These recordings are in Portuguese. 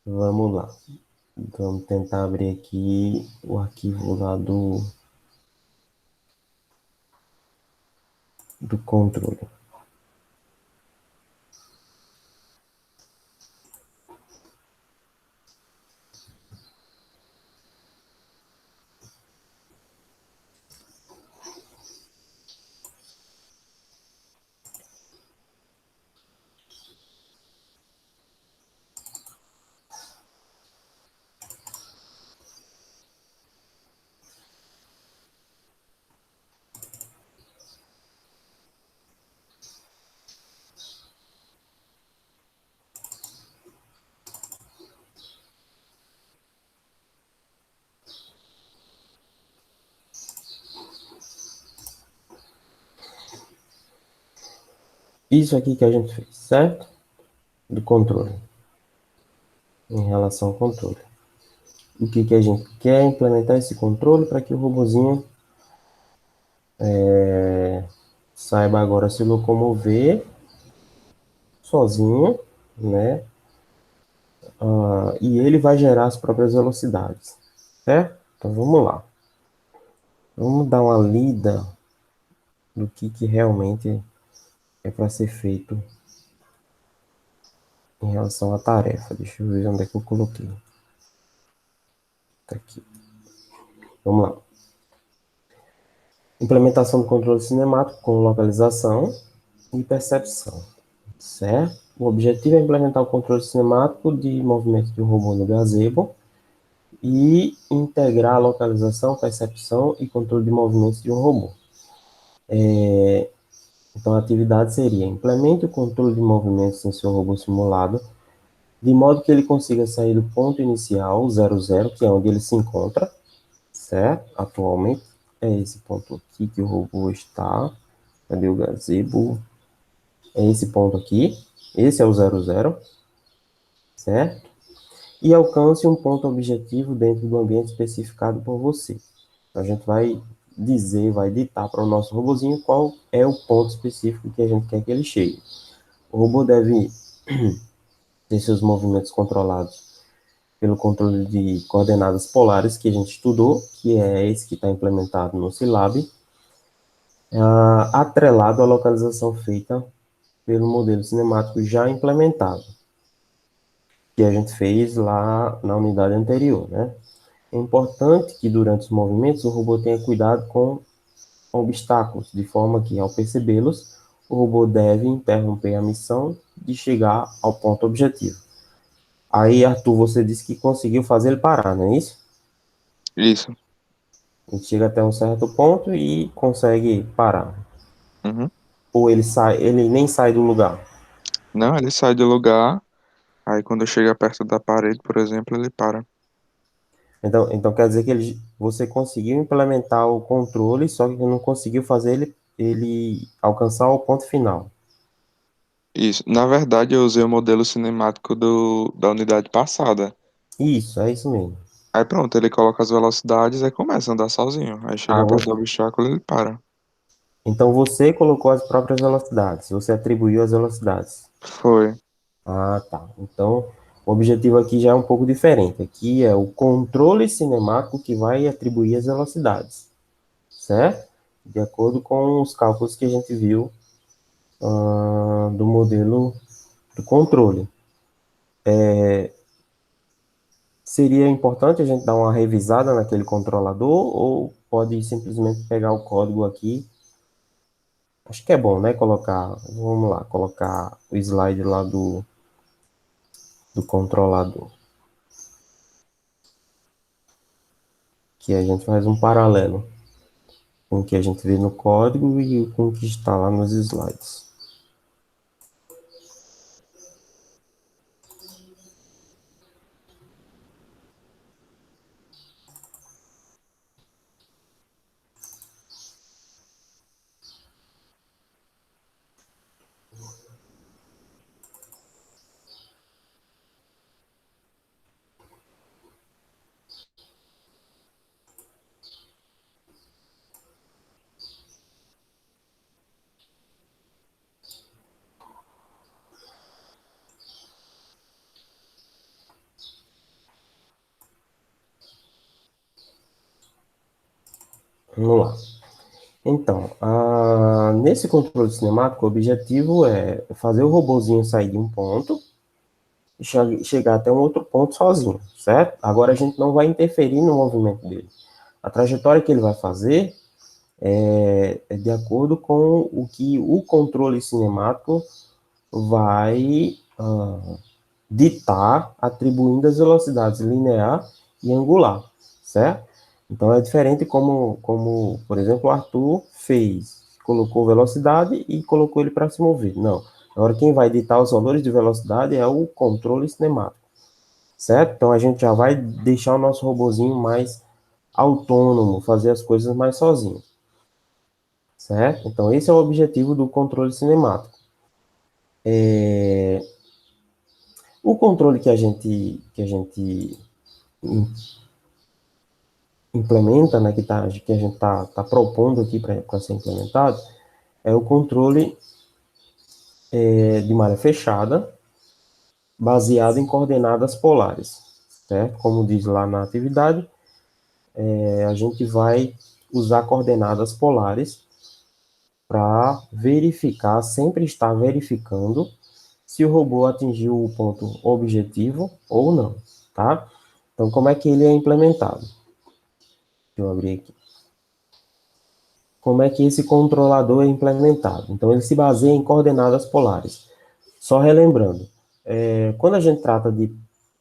Vamos lá. Vamos tentar abrir aqui o arquivo lá do controle. Isso aqui que a gente fez, certo? Do controle, em relação ao controle. O que que a gente quer implementar esse controle para que o robozinho saiba agora se locomover sozinho, né? E ele vai gerar as próprias velocidades, certo? Então vamos lá. Vamos dar uma lida do que realmente é para ser feito em relação à tarefa. Deixa eu ver onde é que eu coloquei. Tá aqui. Vamos lá. Implementação do controle cinemático com localização e percepção, certo? O objetivo é implementar o controle cinemático de movimento de um robô no gazebo e integrar a localização, percepção e controle de movimentos de um robô. Então, a atividade seria: implemente o controle de movimentos em seu robô simulado, de modo que ele consiga sair do ponto inicial, 00, que é onde ele se encontra, certo? Atualmente, é esse ponto aqui que o robô está. Cadê o gazebo? É esse ponto aqui. Esse é o 00, certo? E alcance um ponto objetivo dentro do ambiente especificado por você. Então, a gente vai dizer, vai ditar para o nosso robozinho qual é o ponto específico que a gente quer que ele chegue. O robô deve ter seus movimentos controlados pelo controle de coordenadas polares que a gente estudou, que é esse que está implementado no Scilab, atrelado à localização feita pelo modelo cinemático já implementado, que a gente fez lá na unidade anterior, né? É importante que durante os movimentos o robô tenha cuidado com obstáculos, de forma que, ao percebê-los, o robô deve interromper a missão de chegar ao ponto objetivo. Aí, Arthur, você disse que conseguiu fazer ele parar, não é isso? Isso. Ele chega até um certo ponto e consegue parar. Uhum. Ou ele sai, ele nem sai do lugar. Não, ele sai do lugar, aí quando chega perto da parede, por exemplo, ele para. Então quer dizer que você conseguiu implementar o controle, só que não conseguiu fazer ele alcançar o ponto final. Isso. Na verdade, eu usei o modelo cinemático da unidade passada. Isso, é isso mesmo. Aí pronto, ele coloca as velocidades e começa a andar sozinho. Aí Ah, chega perto do obstáculo, ele para. então você colocou as próprias velocidades, você atribuiu as velocidades. Foi. Ah, tá. Então, o objetivo aqui já é um pouco diferente. Aqui é o controle cinemático que vai atribuir as velocidades, certo? De acordo com os cálculos que a gente viu do modelo do controle. Seria importante a gente dar uma revisada naquele controlador ou pode simplesmente pegar o código aqui? Acho que é bom, né? Vamos lá, colocar o slide lá do controlador, que a gente faz um paralelo com o que a gente vê no código e com o que está lá nos slides. Vamos lá. Então, nesse controle cinemático, o objetivo é fazer o robozinho sair de um ponto e chegar até um outro ponto sozinho, certo? Agora a gente não vai interferir no movimento dele. A trajetória que ele vai fazer é de acordo com o que o controle cinemático vai ditar, atribuindo as velocidades linear e angular, certo? Então é diferente como, por exemplo, o Arthur fez, colocou velocidade e colocou ele para se mover. Não. Agora quem vai ditar os valores de velocidade é o controle cinemático, certo? Então a gente já vai deixar o nosso robozinho mais autônomo, fazer as coisas mais sozinho, certo? Então esse é o objetivo do controle cinemático. O controle que a gente implementa, né, que a gente tá propondo aqui para ser implementado, é o controle de malha fechada, baseado em coordenadas polares, certo? Como diz lá na atividade, a gente vai usar coordenadas polares para verificar, sempre estar verificando se o robô atingiu o ponto objetivo ou não, tá? Então, como é que ele é implementado? Deixa eu abrir aqui. Como é que esse controlador é implementado? Então, ele se baseia em coordenadas polares. Só relembrando, quando a gente trata de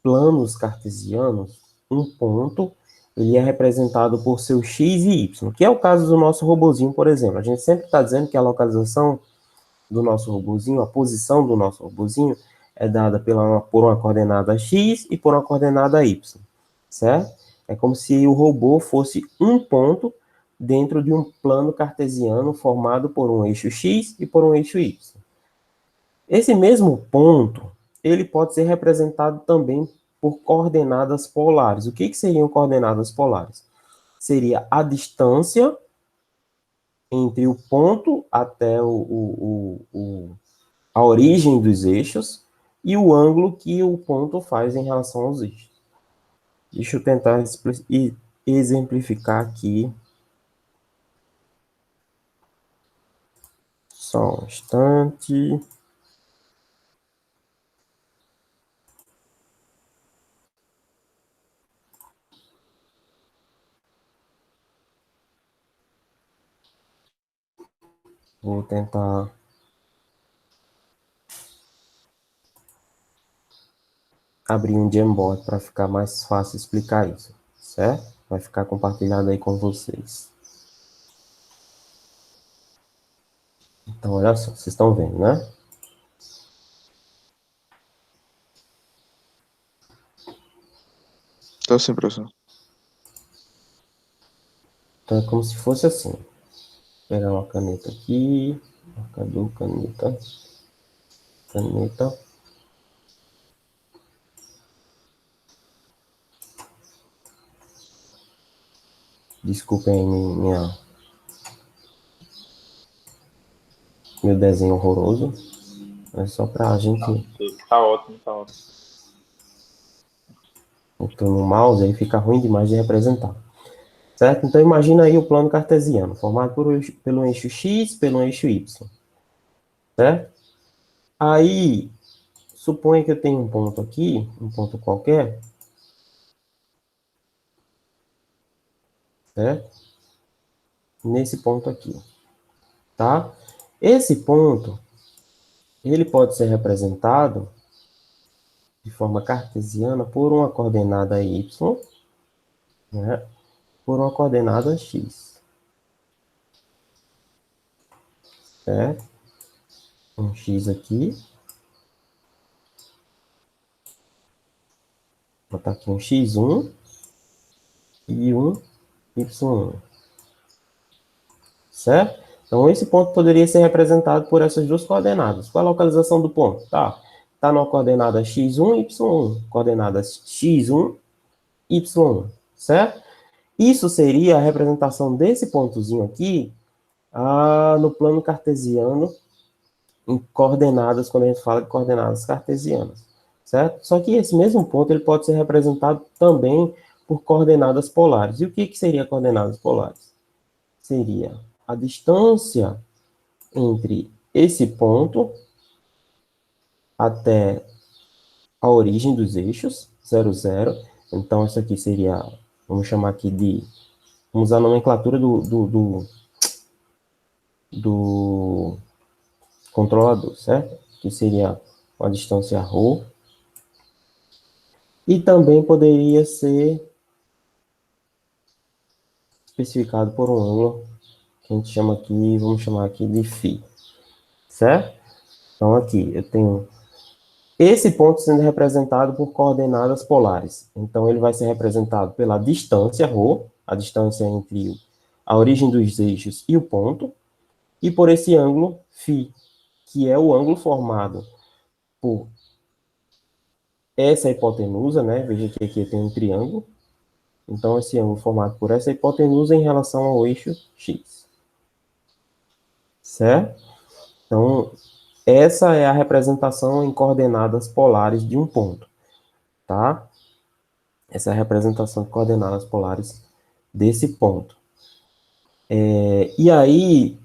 planos cartesianos, um ponto, ele é representado por seu x e y, que é o caso do nosso robozinho, por exemplo. A gente sempre está dizendo que a localização do nosso robozinho, a posição do nosso robozinho, é dada por uma coordenada x e por uma coordenada y, certo? É como se o robô fosse um ponto dentro de um plano cartesiano formado por um eixo x e por um eixo y. Esse mesmo ponto, ele pode ser representado também por coordenadas polares. O que seriam coordenadas polares? Seria a distância entre o ponto até a origem dos eixos e o ângulo que o ponto faz em relação aos eixos. Deixa eu tentar exemplificar aqui. Só um instante. Vou tentar abrir um Jamboard para ficar mais fácil explicar isso, certo? Vai ficar compartilhado aí com vocês. Então, olha só, vocês estão vendo, né? Então, sim, professor. Então, é como se fosse assim. Vou pegar uma caneta aqui, marcador, caneta, caneta. Desculpem aí meu desenho horroroso. É só pra gente... Tá ótimo, tá ótimo. Tô no mouse, aí fica ruim demais de representar. Certo? Então, imagina aí o plano cartesiano, formado pelo eixo x, pelo eixo y. Certo? Aí, suponha que eu tenho um ponto aqui, um ponto qualquer. Certo? Nesse ponto aqui. Tá? Esse ponto, ele pode ser representado de forma cartesiana por uma coordenada y, né? Por uma coordenada x. Certo? Um x aqui. Vou botar aqui um x1 e um y1. Certo? Então, esse ponto poderia ser representado por essas duas coordenadas. Qual a localização do ponto? Tá numa coordenada x1, y1. Coordenada x1, y1. Certo? Isso seria a representação desse pontozinho aqui no plano cartesiano em coordenadas, quando a gente fala de coordenadas cartesianas. Certo? Só que esse mesmo ponto ele pode ser representado também por coordenadas polares. E o que seria coordenadas polares? seria a distância entre esse ponto até a origem dos eixos, 0, 0. Então, isso aqui seria, vamos chamar aqui de, vamos usar a nomenclatura do controlador, certo? Que seria uma distância ρ. E também poderia ser especificado por um ângulo que a gente chama aqui, vamos chamar aqui de φ, certo? Então, aqui eu tenho esse ponto sendo representado por coordenadas polares. Então, ele vai ser representado pela distância ρ, a distância entre a origem dos eixos e o ponto, e por esse ângulo φ, que é o ângulo formado por essa hipotenusa, né? Veja que aqui tem um triângulo. Então, esse ângulo formado por essa hipotenusa em relação ao eixo x. Certo? Então, essa é a representação em coordenadas polares de um ponto. Tá? Essa é a representação de coordenadas polares desse ponto. E aí,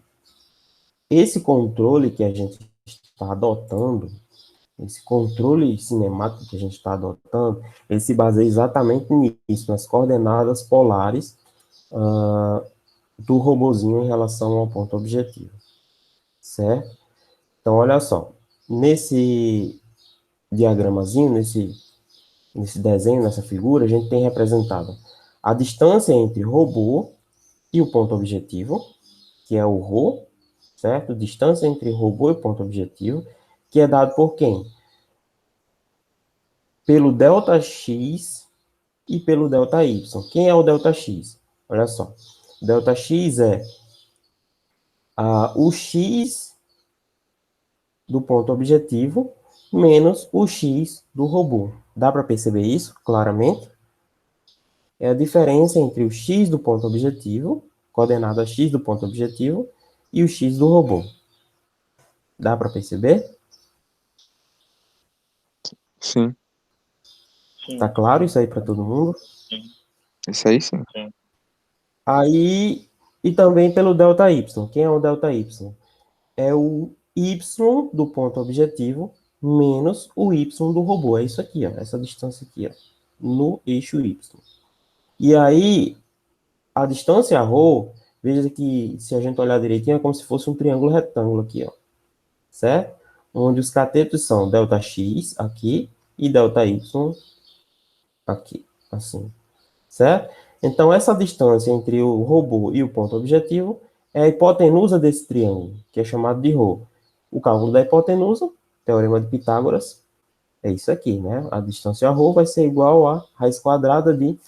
esse controle que a gente está adotando, esse controle cinemático que a gente está adotando, ele se baseia exatamente nisso, nas coordenadas polares do robozinho em relação ao ponto objetivo. Certo? Então, olha só. Nesse diagramazinho, nesse desenho, nessa figura, a gente tem representado a distância entre o robô e o ponto objetivo, que é o ρ, certo? Distância entre o robô e o ponto objetivo, que é dado por quem? Pelo ΔX e pelo ΔY. Quem é o ΔX? Olha só. ΔX é o x do ponto objetivo menos o x do robô. Dá para perceber isso claramente? É a diferença entre o x do ponto objetivo, coordenada x do ponto objetivo, e o x do robô. Dá para perceber? Sim. Tá claro isso aí para todo mundo? Isso aí sim. Aí, e também pelo ΔY. Quem é o ΔY? É o y do ponto objetivo menos o y do robô. É isso aqui, ó, essa distância aqui, ó, no eixo y. E aí, a distância ρ, veja que se a gente olhar direitinho, é como se fosse um triângulo retângulo aqui, ó, certo? Onde os catetos são ΔX aqui e ΔY aqui, assim, certo? Então, essa distância entre o robô e o ponto objetivo é a hipotenusa desse triângulo, que é chamado de ρ. O cálculo da hipotenusa, teorema de Pitágoras, é isso aqui, né? A distância ρ vai ser igual a raiz quadrada de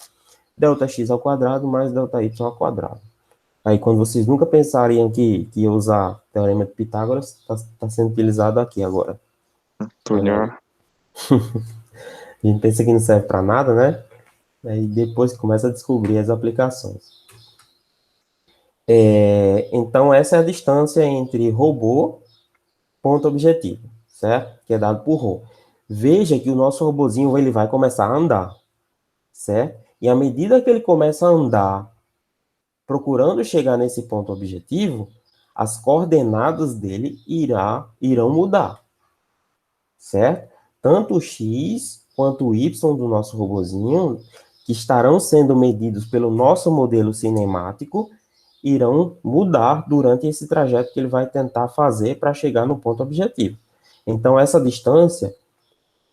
ΔX ao quadrado mais ΔY ao quadrado. Aí, quando vocês nunca pensariam que ia usar teorema de Pitágoras, está sendo utilizado aqui agora. Olha. A gente pensa que não serve para nada, né? Aí depois começa a descobrir as aplicações. Então, essa é a distância entre robô e ponto objetivo, certo? Que é dado por ρ. Veja que o nosso robozinho ele vai começar a andar, certo? E à medida que ele começa a andar, procurando chegar nesse ponto objetivo, as coordenadas dele irão mudar, certo? Tanto o x quanto o y do nosso robozinho, que estarão sendo medidos pelo nosso modelo cinemático, irão mudar durante esse trajeto que ele vai tentar fazer para chegar no ponto objetivo. Então, essa distância,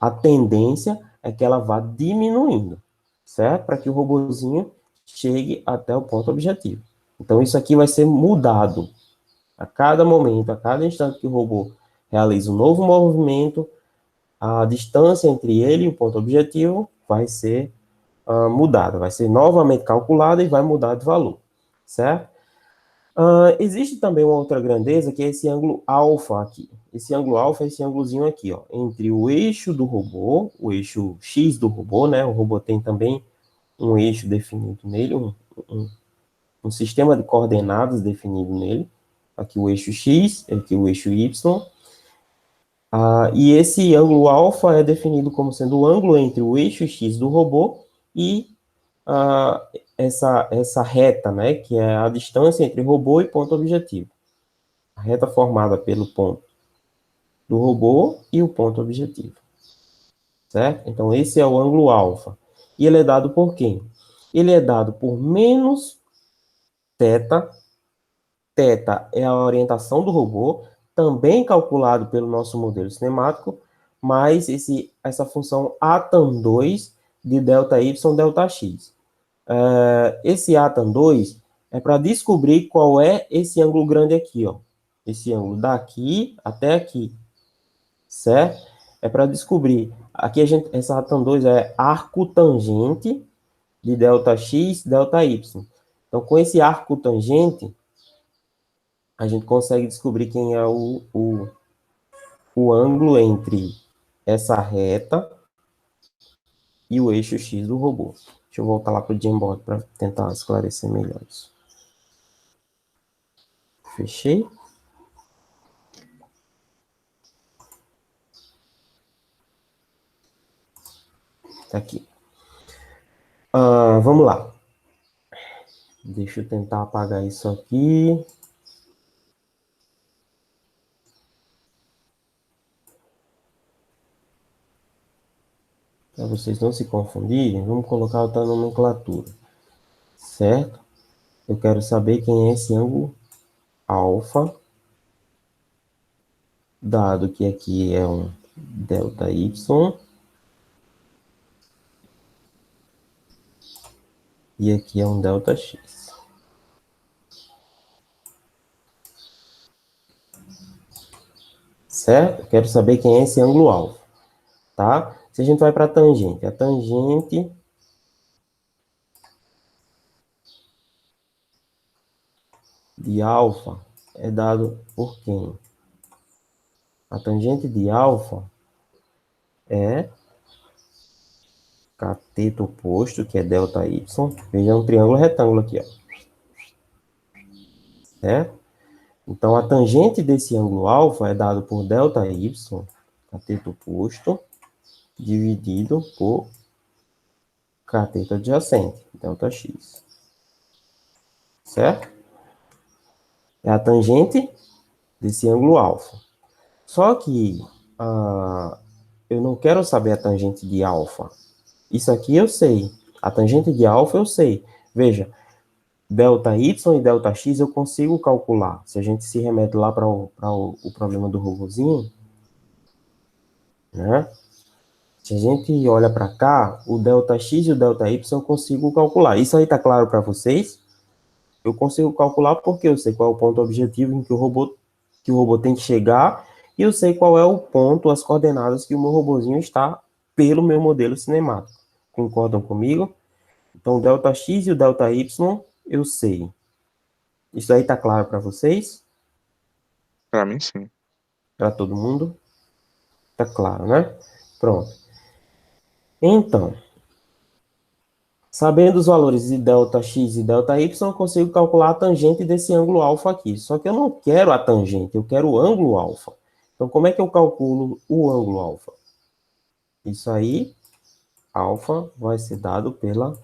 a tendência é que ela vá diminuindo, certo? Para que o robozinho chegue até o ponto objetivo. Então, isso aqui vai ser mudado a cada momento, a cada instante que o robô realiza um novo movimento, a distância entre ele e o ponto objetivo vai ser mudada, vai ser novamente calculada e vai mudar de valor, certo? Existe também uma outra grandeza, que é esse ângulo alfa aqui. Esse ângulo alfa é esse ângulozinho aqui, ó, entre o eixo do robô, o eixo X do robô, né? O robô tem também um eixo definido nele, um sistema de coordenadas definido nele. Aqui o eixo X, aqui o eixo Y. E esse ângulo alfa é definido como sendo o ângulo entre o eixo X do robô e essa reta, né, que é a distância entre robô e ponto objetivo. A reta formada pelo ponto do robô e o ponto objetivo. Certo? Então, esse é o ângulo alfa. E ele é dado por quem? Ele é dado por menos θ. Θ é a orientação do robô, também calculado pelo nosso modelo cinemático, mais essa função atan2 de ΔY, Δx. Esse atan2 é para descobrir qual é esse ângulo grande aqui, ó. Esse ângulo daqui até aqui, certo? É para descobrir. Aqui essa atan2 é arco tangente de Δx, Δy. Então, com esse arco tangente, a gente consegue descobrir quem é o ângulo entre essa reta e o eixo X do robô. Deixa eu voltar lá para o Jamboard para tentar esclarecer melhor isso. Fechei. Tá aqui. Vamos lá. Deixa eu tentar apagar isso aqui. Para vocês não se confundirem, vamos colocar outra nomenclatura. Certo? Eu quero saber quem é esse ângulo alfa, dado que aqui é um ΔY e aqui é um Δx. Certo? Eu quero saber quem é esse ângulo alfa, tá? Se a gente vai para a tangente de alfa é dado por quem? A tangente de alfa é cateto oposto, que é ΔY. Veja um triângulo retângulo aqui, ó. Certo? Então, a tangente desse ângulo alfa é dado por ΔY, cateto oposto, dividido por cateto adjacente, Δx. Certo? É a tangente desse ângulo alfa. Só que eu não quero saber a tangente de alfa. Isso aqui eu sei. A tangente de alfa eu sei. Veja, ΔY e Δx eu consigo calcular. Se a gente se remete lá para o problema do robozinho, né? Se a gente olha para cá, o Δx e o Δy eu consigo calcular. Isso aí está claro para vocês? Eu consigo calcular porque eu sei qual é o ponto objetivo em que o robô tem que chegar e eu sei qual é o ponto, as coordenadas que o meu robozinho está pelo meu modelo cinemático. Concordam comigo? Então, o Δx e o Δy eu sei. Isso aí está claro para vocês? Para mim, sim. Para todo mundo? Tá claro, né? Pronto. Então, sabendo os valores de Δx e Δy, eu consigo calcular a tangente desse ângulo alfa aqui. Só que eu não quero a tangente, eu quero o ângulo alfa. Então, como é que eu calculo o ângulo alfa? Isso aí, alfa vai ser dado pela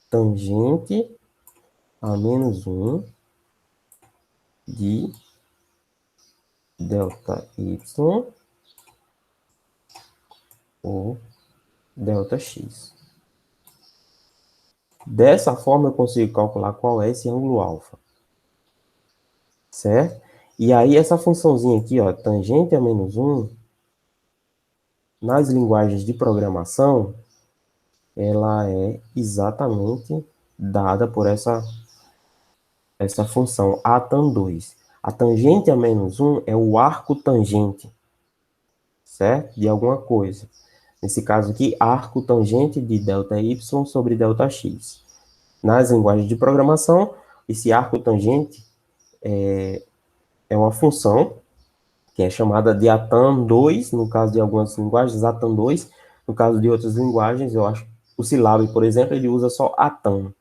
tangente a menos 1 de ΔY ou Δx. Dessa forma, eu consigo calcular qual é esse ângulo alfa. Certo? E aí, essa funçãozinha aqui, ó, tangente a menos 1, nas linguagens de programação, ela é exatamente dada por essa função atan2. A tangente a menos 1 é o arco tangente, certo? De alguma coisa. Nesse caso aqui, arco tangente de ΔY sobre Δx. Nas linguagens de programação, esse arco tangente é uma função que é chamada de atan2, no caso de algumas linguagens, atan2. No caso de outras linguagens, eu acho, o Syllab, por exemplo, ele usa só atan,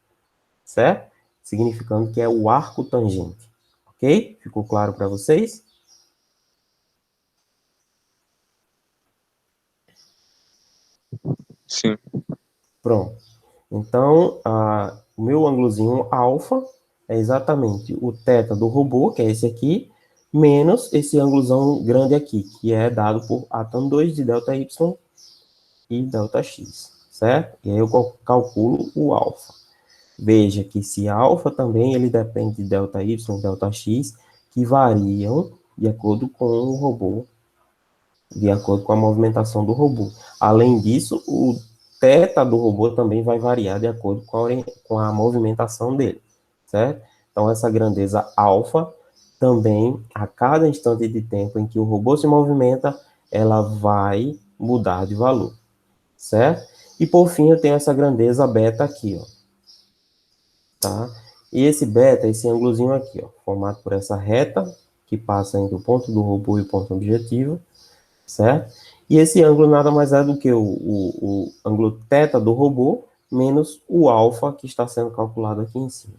certo? Significando que é o arco tangente. Ok? Ficou claro para vocês? Sim. Pronto. Então, o meu ângulozinho alfa é exatamente o θ do robô, que é esse aqui, menos esse ângulozão grande aqui, que é dado por a tan 2 de ΔY e ΔX, certo? E aí eu calculo o alfa. Veja que esse alfa também ele depende de ΔY e ΔX, que variam de acordo com o robô, de acordo com a movimentação do robô. Além disso, o θ do robô também vai variar de acordo com a movimentação dele, certo? Então, essa grandeza alfa também, a cada instante de tempo em que o robô se movimenta, ela vai mudar de valor, certo? E, por fim, eu tenho essa grandeza beta aqui, ó, tá? E esse beta, esse ângulozinho aqui, ó, formado por essa reta, que passa entre o ponto do robô e o ponto objetivo, certo? E esse ângulo nada mais é do que o ângulo θ do robô menos o alfa que está sendo calculado aqui em cima,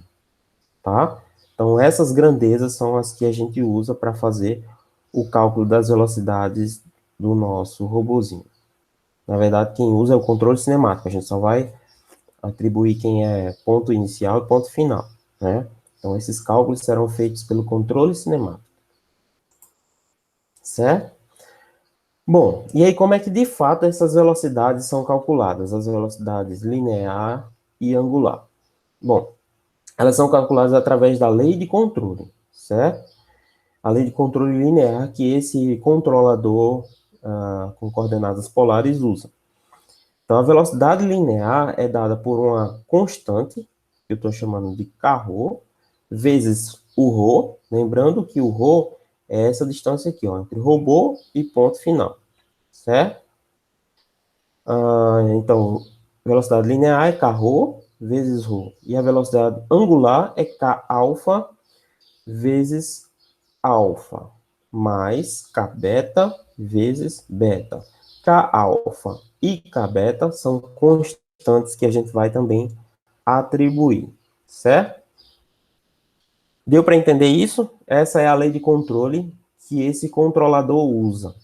tá? Então, essas grandezas são as que a gente usa para fazer o cálculo das velocidades do nosso robozinho. Na verdade, quem usa é o controle cinemático, a gente só vai atribuir quem é ponto inicial e ponto final, né? Então, esses cálculos serão feitos pelo controle cinemático, certo? Bom, e aí como é que de fato essas velocidades são calculadas? As velocidades linear e angular. Bom, elas são calculadas através da lei de controle, certo? A lei de controle linear que esse controlador com coordenadas polares usa. Então, a velocidade linear é dada por uma constante, que eu estou chamando de Kρ, vezes o ρ, lembrando que o ρ é essa distância aqui, ó, entre robô e ponto final, certo? Então, velocidade linear é Kρ vezes ρ, e a velocidade angular é Kα vezes alfa, mais Kβ vezes beta. Kα e Kβ são constantes que a gente vai também atribuir, certo? Deu para entender isso? Essa é a lei de controle que esse controlador usa.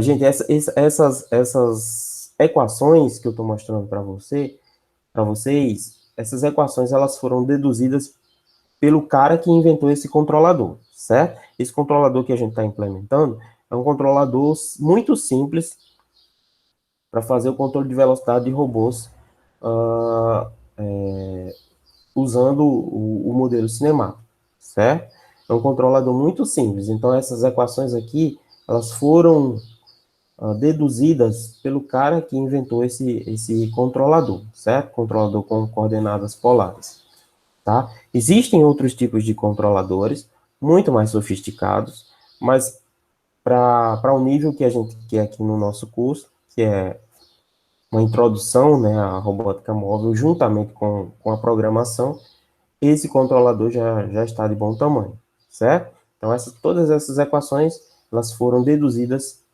Gente, essas equações que eu estou mostrando para vocês, essas equações elas foram deduzidas pelo cara que inventou esse controlador, certo? Esse controlador que a gente está implementando é um controlador muito simples para fazer o controle de velocidade de robôs usando o modelo cinemático, certo? É um controlador muito simples. Então, essas equações aqui, elas foram deduzidas pelo cara que inventou esse controlador, certo? Controlador com coordenadas polares, tá? Existem outros tipos de controladores, muito mais sofisticados, mas para o nível que a gente quer aqui no nosso curso, que é uma introdução, né, à robótica móvel, juntamente com a programação, esse controlador já está de bom tamanho, certo? Então, todas essas equações, elas foram deduzidas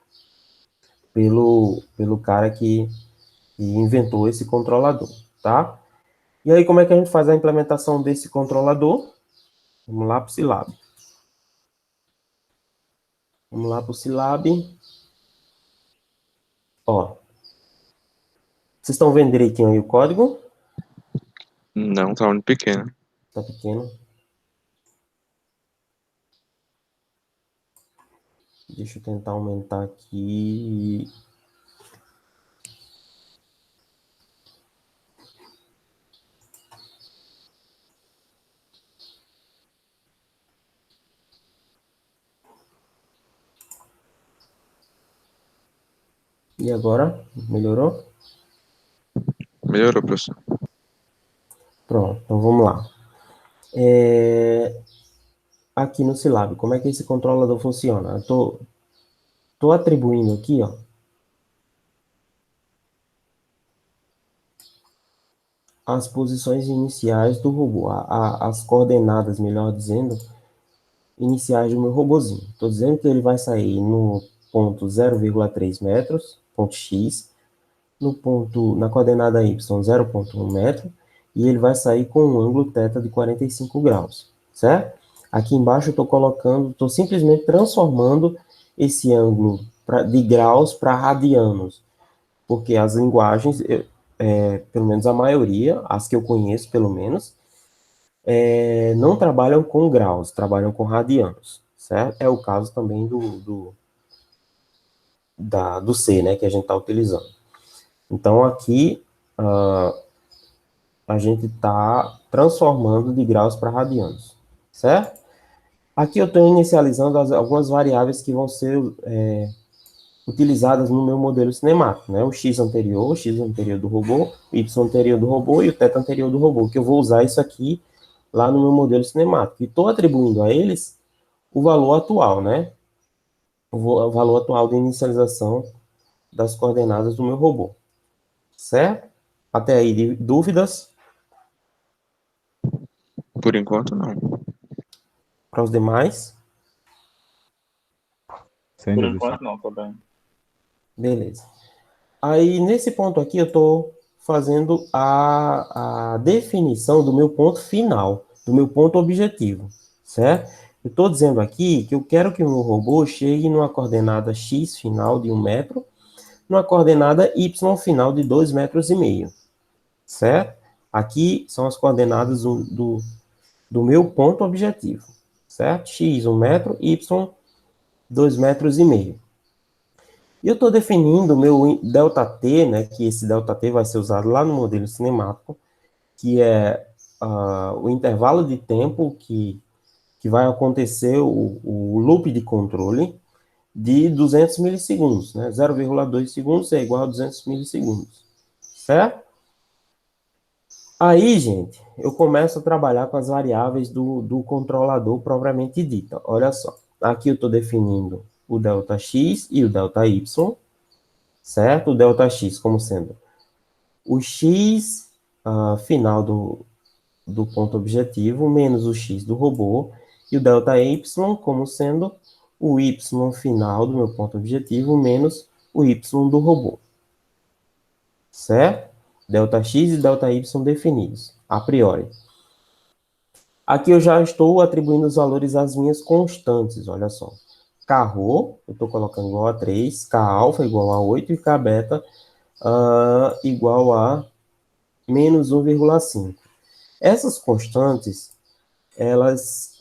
pelo cara que inventou esse controlador, tá? E aí, como é que a gente faz a implementação desse controlador? Vamos lá para o Scilab. Vamos lá para o Scilab. Ó, vocês estão vendo direitinho aí o código? Não, tá muito pequeno. Tá pequeno. Deixa eu tentar aumentar aqui. E agora? Melhorou? Melhorou, professor. Pronto, então vamos lá. Aqui no Scilab, como é que esse controlador funciona? Eu tô atribuindo aqui, ó, as posições iniciais do robô, as coordenadas, melhor dizendo, iniciais do meu robozinho. Estou dizendo que ele vai sair no ponto 0,3 metros, ponto X, na coordenada Y 0,1 metro, e ele vai sair com um ângulo θ de 45 graus, certo? Aqui embaixo eu estou simplesmente transformando esse ângulo de graus para radianos, porque as linguagens, pelo menos a maioria, as que eu conheço pelo menos, não trabalham com graus, trabalham com radianos, certo? É o caso também do C, né, que a gente está utilizando. Então, aqui, a gente está transformando de graus para radianos, certo? Aqui eu estou inicializando algumas variáveis que vão ser utilizadas no meu modelo cinemático, né? O x anterior do robô, o y anterior do robô e o θ anterior do robô, que eu vou usar isso aqui lá no meu modelo cinemático. E estou atribuindo a eles o valor atual, né? O valor atual de inicialização das coordenadas do meu robô. Certo? Até aí, dúvidas Por enquanto, não. para os demais? Sem Por dúvida. enquanto não, tô bem. Beleza. Aí, nesse ponto aqui, eu estou fazendo a definição do meu ponto final, do meu ponto objetivo, certo? Eu estou dizendo aqui que eu quero que o meu robô chegue numa coordenada x final de 1 metro, numa coordenada y final de 2,5 metros, certo? Aqui são as coordenadas do meu ponto objetivo, certo? X, 1 metro, y, 2,5 metros. E eu estou definindo o meu ΔT, né, que esse ΔT vai ser usado lá no modelo cinemático, que é o intervalo de tempo que vai acontecer o loop de controle de 200 milissegundos, né? 0,2 segundos é igual a 200 milissegundos, certo? Aí, gente, eu começo a trabalhar com as variáveis do controlador propriamente dita. Olha só, aqui eu estou definindo o ΔX e o ΔY, certo? O ΔX como sendo o X final do ponto objetivo menos o X do robô, e o ΔY como sendo o Y final do meu ponto objetivo menos o Y do robô. Certo? ΔX e ΔY definidos, a priori. Aqui eu já estou atribuindo os valores às minhas constantes, olha só. K-ρ, eu estou colocando igual a 3, K-alfa igual a 8 e K-beta igual a menos 1,5. Essas constantes, elas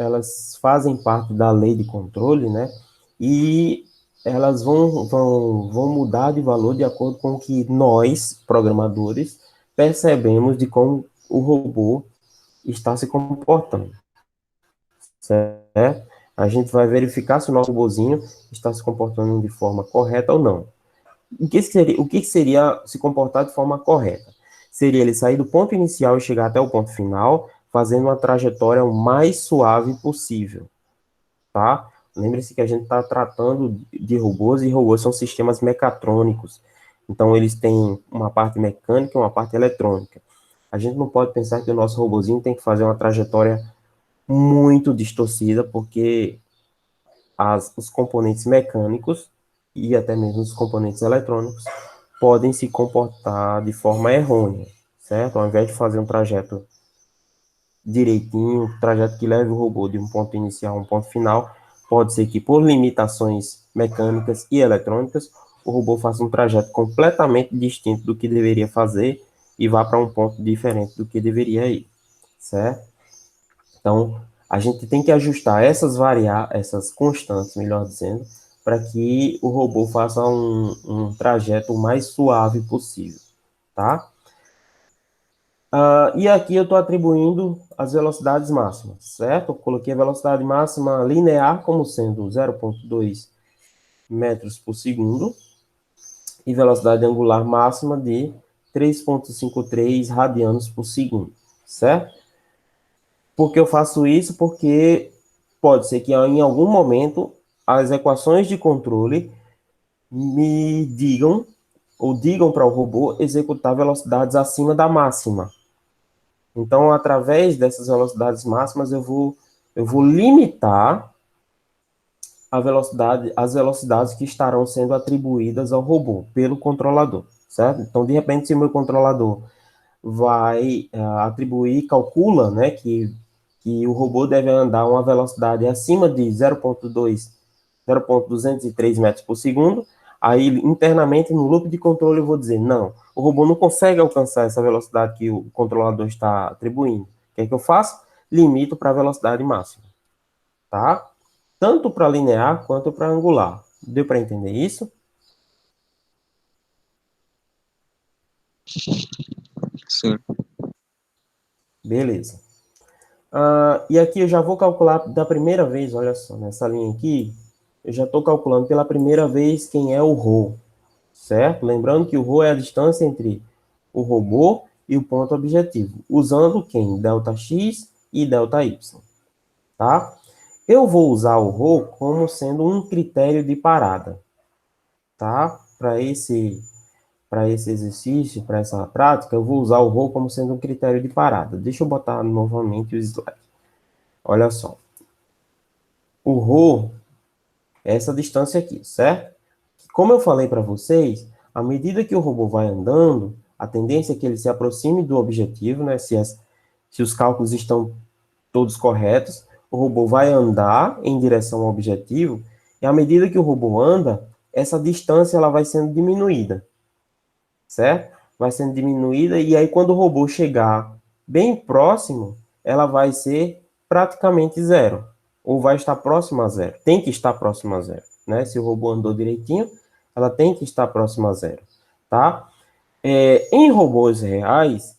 fazem parte da lei de controle, né? E elas vão mudar de valor de acordo com o que nós, programadores, percebemos de como o robô está se comportando, certo? A gente vai verificar se o nosso robôzinho está se comportando de forma correta ou não. O que seria se comportar de forma correta? Seria ele sair do ponto inicial e chegar até o ponto final, fazendo uma trajetória o mais suave possível, tá? Lembre-se que a gente está tratando de robôs, e robôs são sistemas mecatrônicos. Então, eles têm uma parte mecânica e uma parte eletrônica. A gente não pode pensar que o nosso robozinho tem que fazer uma trajetória muito distorcida, porque os componentes mecânicos e até mesmo os componentes eletrônicos podem se comportar de forma errônea, certo? Ao invés de fazer um trajeto direitinho, um trajeto que leve o robô de um ponto inicial a um ponto final, pode ser que por limitações mecânicas e eletrônicas, o robô faça um trajeto completamente distinto do que deveria fazer e vá para um ponto diferente do que deveria ir, certo? Então, a gente tem que ajustar essas constantes, melhor dizendo, para que o robô faça um trajeto o mais suave possível, tá? E aqui eu estou atribuindo as velocidades máximas, certo? Eu coloquei a velocidade máxima linear como sendo 0,2 metros por segundo e velocidade angular máxima de 3,53 radianos por segundo, certo? Por que eu faço isso? Porque pode ser que em algum momento as equações de controle me digam ou digam para o robô executar velocidades acima da máxima. Então, através dessas velocidades máximas, eu vou limitar as velocidades que estarão sendo atribuídas ao robô pelo controlador, certo? Então, de repente, se o meu controlador vai calcula, né, que o robô deve andar uma velocidade acima de 0,203 metros por segundo, Aí, internamente, no loop de controle, eu vou dizer, não, o robô não consegue alcançar essa velocidade que o controlador está atribuindo. O que é que eu faço? Limito para a velocidade máxima, tá? Tanto para linear quanto para angular. Deu para entender isso? Sim. Beleza. E aqui eu já vou calcular da primeira vez, olha só, nessa linha aqui, eu já estou calculando pela primeira vez quem é o ρ, certo? Lembrando que o ρ é a distância entre o robô e o ponto objetivo, usando quem? Δx e Δy, tá? Eu vou usar o ρ como sendo um critério de parada, tá? Para esse exercício, para essa prática, eu vou usar o ρ como sendo um critério de parada. Deixa eu botar novamente o slide. Olha só. O ρ é essa distância aqui, certo? Como eu falei para vocês, à medida que o robô vai andando, a tendência é que ele se aproxime do objetivo, né? Se os cálculos estão todos corretos, o robô vai andar em direção ao objetivo, e à medida que o robô anda, essa distância ela vai sendo diminuída, certo? Vai sendo diminuída, e aí quando o robô chegar bem próximo, ela vai ser praticamente zero, ou vai estar próxima a zero. Tem que estar próxima a zero, né? Se o robô andou direitinho, ela tem que estar próxima a zero, tá? Em robôs reais,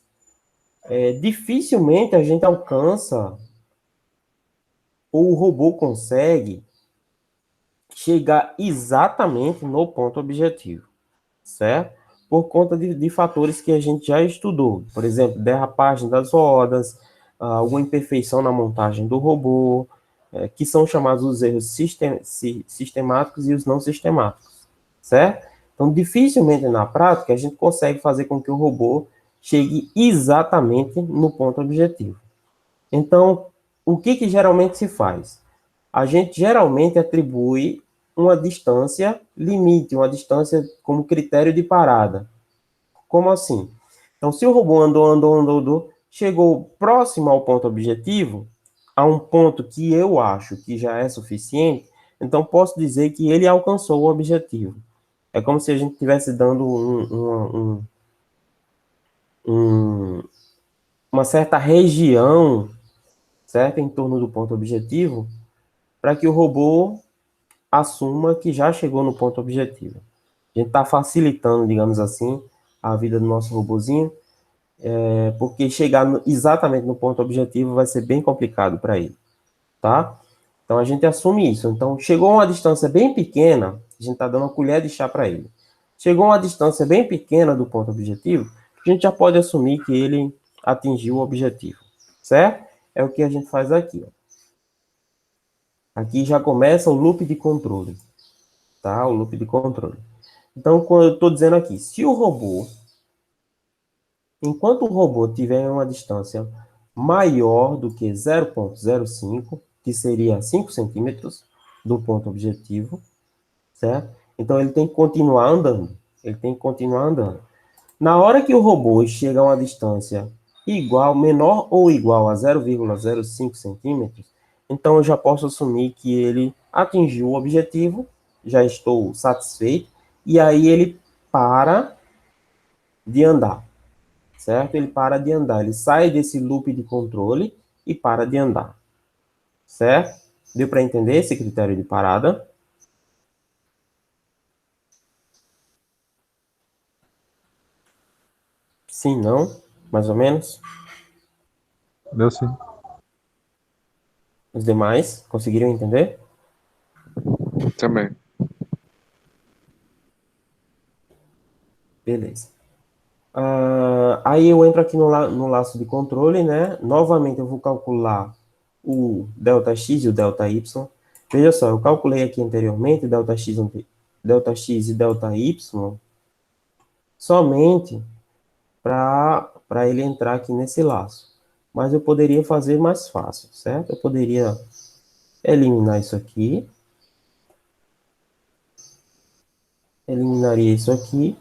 dificilmente a gente alcança, ou o robô consegue chegar exatamente no ponto objetivo, certo? Por conta de fatores que a gente já estudou. Por exemplo, derrapagem das rodas, alguma imperfeição na montagem do robô, que são chamados os erros sistemáticos e os não sistemáticos, certo? Então, dificilmente na prática a gente consegue fazer com que o robô chegue exatamente no ponto objetivo. Então, o que geralmente se faz? A gente geralmente atribui uma distância limite, uma distância como critério de parada. Como assim? Então, se o robô andou, chegou próximo ao ponto objetivo, a um ponto que eu acho que já é suficiente, então posso dizer que ele alcançou o objetivo. É como se a gente estivesse dando uma certa região, certo, em torno do ponto objetivo, para que o robô assuma que já chegou no ponto objetivo. A gente está facilitando, digamos assim, a vida do nosso robozinho, porque chegar exatamente no ponto objetivo vai ser bem complicado para ele, tá? Então a gente assume isso. Então chegou a uma distância bem pequena, a gente está dando uma colher de chá para ele. Chegou a uma distância bem pequena do ponto objetivo, a gente já pode assumir que ele atingiu o objetivo, certo? É o que a gente faz aqui, ó. Aqui já começa o loop de controle, tá? O loop de controle. Então, quando eu estou dizendo aqui, se o robô, enquanto o robô tiver uma distância maior do que 0,05, que seria 5 centímetros do ponto objetivo, certo? Então, ele tem que continuar andando. Ele tem que continuar andando. Na hora que o robô chega a uma distância igual, menor ou igual a 0,05 centímetros, então eu já posso assumir que ele atingiu o objetivo, já estou satisfeito, e aí ele para de andar, certo? Ele para de andar, ele sai desse loop de controle e para de andar, certo? Deu para entender esse critério de parada? Sim, não? Mais ou menos? Deu sim. Os demais conseguiram entender? Também. Beleza. Aí eu entro aqui no laço de controle, né? Novamente eu vou calcular o ΔX e o ΔY. Veja só, eu calculei aqui anteriormente ΔX e ΔY somente para ele entrar aqui nesse laço. Mas eu poderia fazer mais fácil, certo? Eu poderia eliminar isso aqui. Eliminaria isso aqui.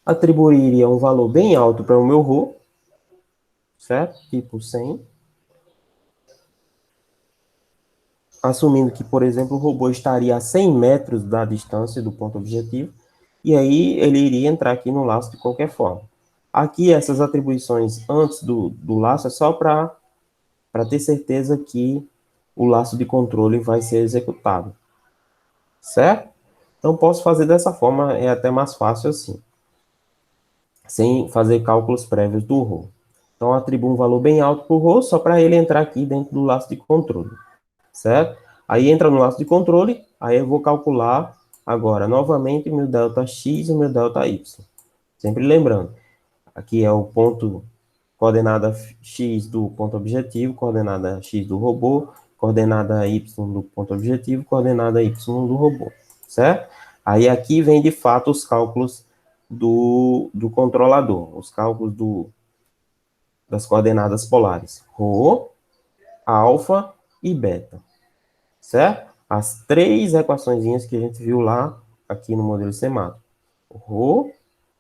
Atribuiria um valor bem alto para o meu ρ, certo? Tipo 100. Assumindo que, por exemplo, o robô estaria a 100 metros da distância do ponto objetivo. e aí ele iria entrar aqui no laço de qualquer forma. Aqui, essas atribuições antes do laço é só para ter certeza que o laço de controle vai ser executado. Certo? Então, posso fazer dessa forma, é até mais fácil assim, sem fazer cálculos prévios do row. Então, atribuo um valor bem alto para o row, só para ele entrar aqui dentro do laço de controle. Certo? Aí entra no laço de controle, aí eu vou calcular agora novamente meu delta x e meu delta y. Sempre lembrando, aqui é o ponto, coordenada x do ponto objetivo, coordenada x do robô, coordenada y do ponto objetivo, coordenada y do robô, certo? Aí aqui vem de fato os cálculos do controlador, os cálculos das coordenadas polares, ρ, alfa e beta, certo? As três equaçõezinhas que a gente viu lá, aqui no modelo semático. O ρ,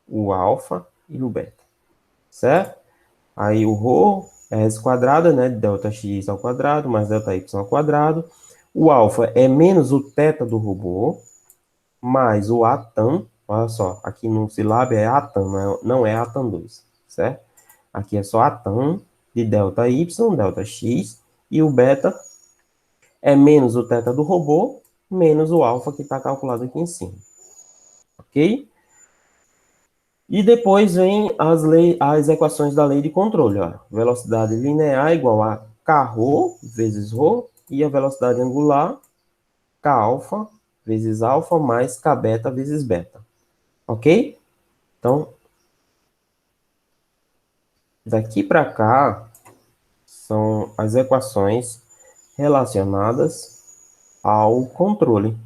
o alfa e o beta, certo? Aí o ρ é s quadrada, né? Delta x ao quadrado, mais delta y ao quadrado. O alfa é menos o θ do robô, mais o atan. Olha só, aqui no Silab é atan, não é atan 2, certo? Aqui é só atan de delta y, delta x, e o beta é menos o θ do robô, menos o alfa que está calculado aqui em cima. Ok? E depois vem as equações da lei de controle. Ó. Velocidade linear igual a kρ vezes ρ, e a velocidade angular, kα vezes alfa, mais kβ vezes beta. Ok? Então, daqui para cá, são as equações relacionadas ao controle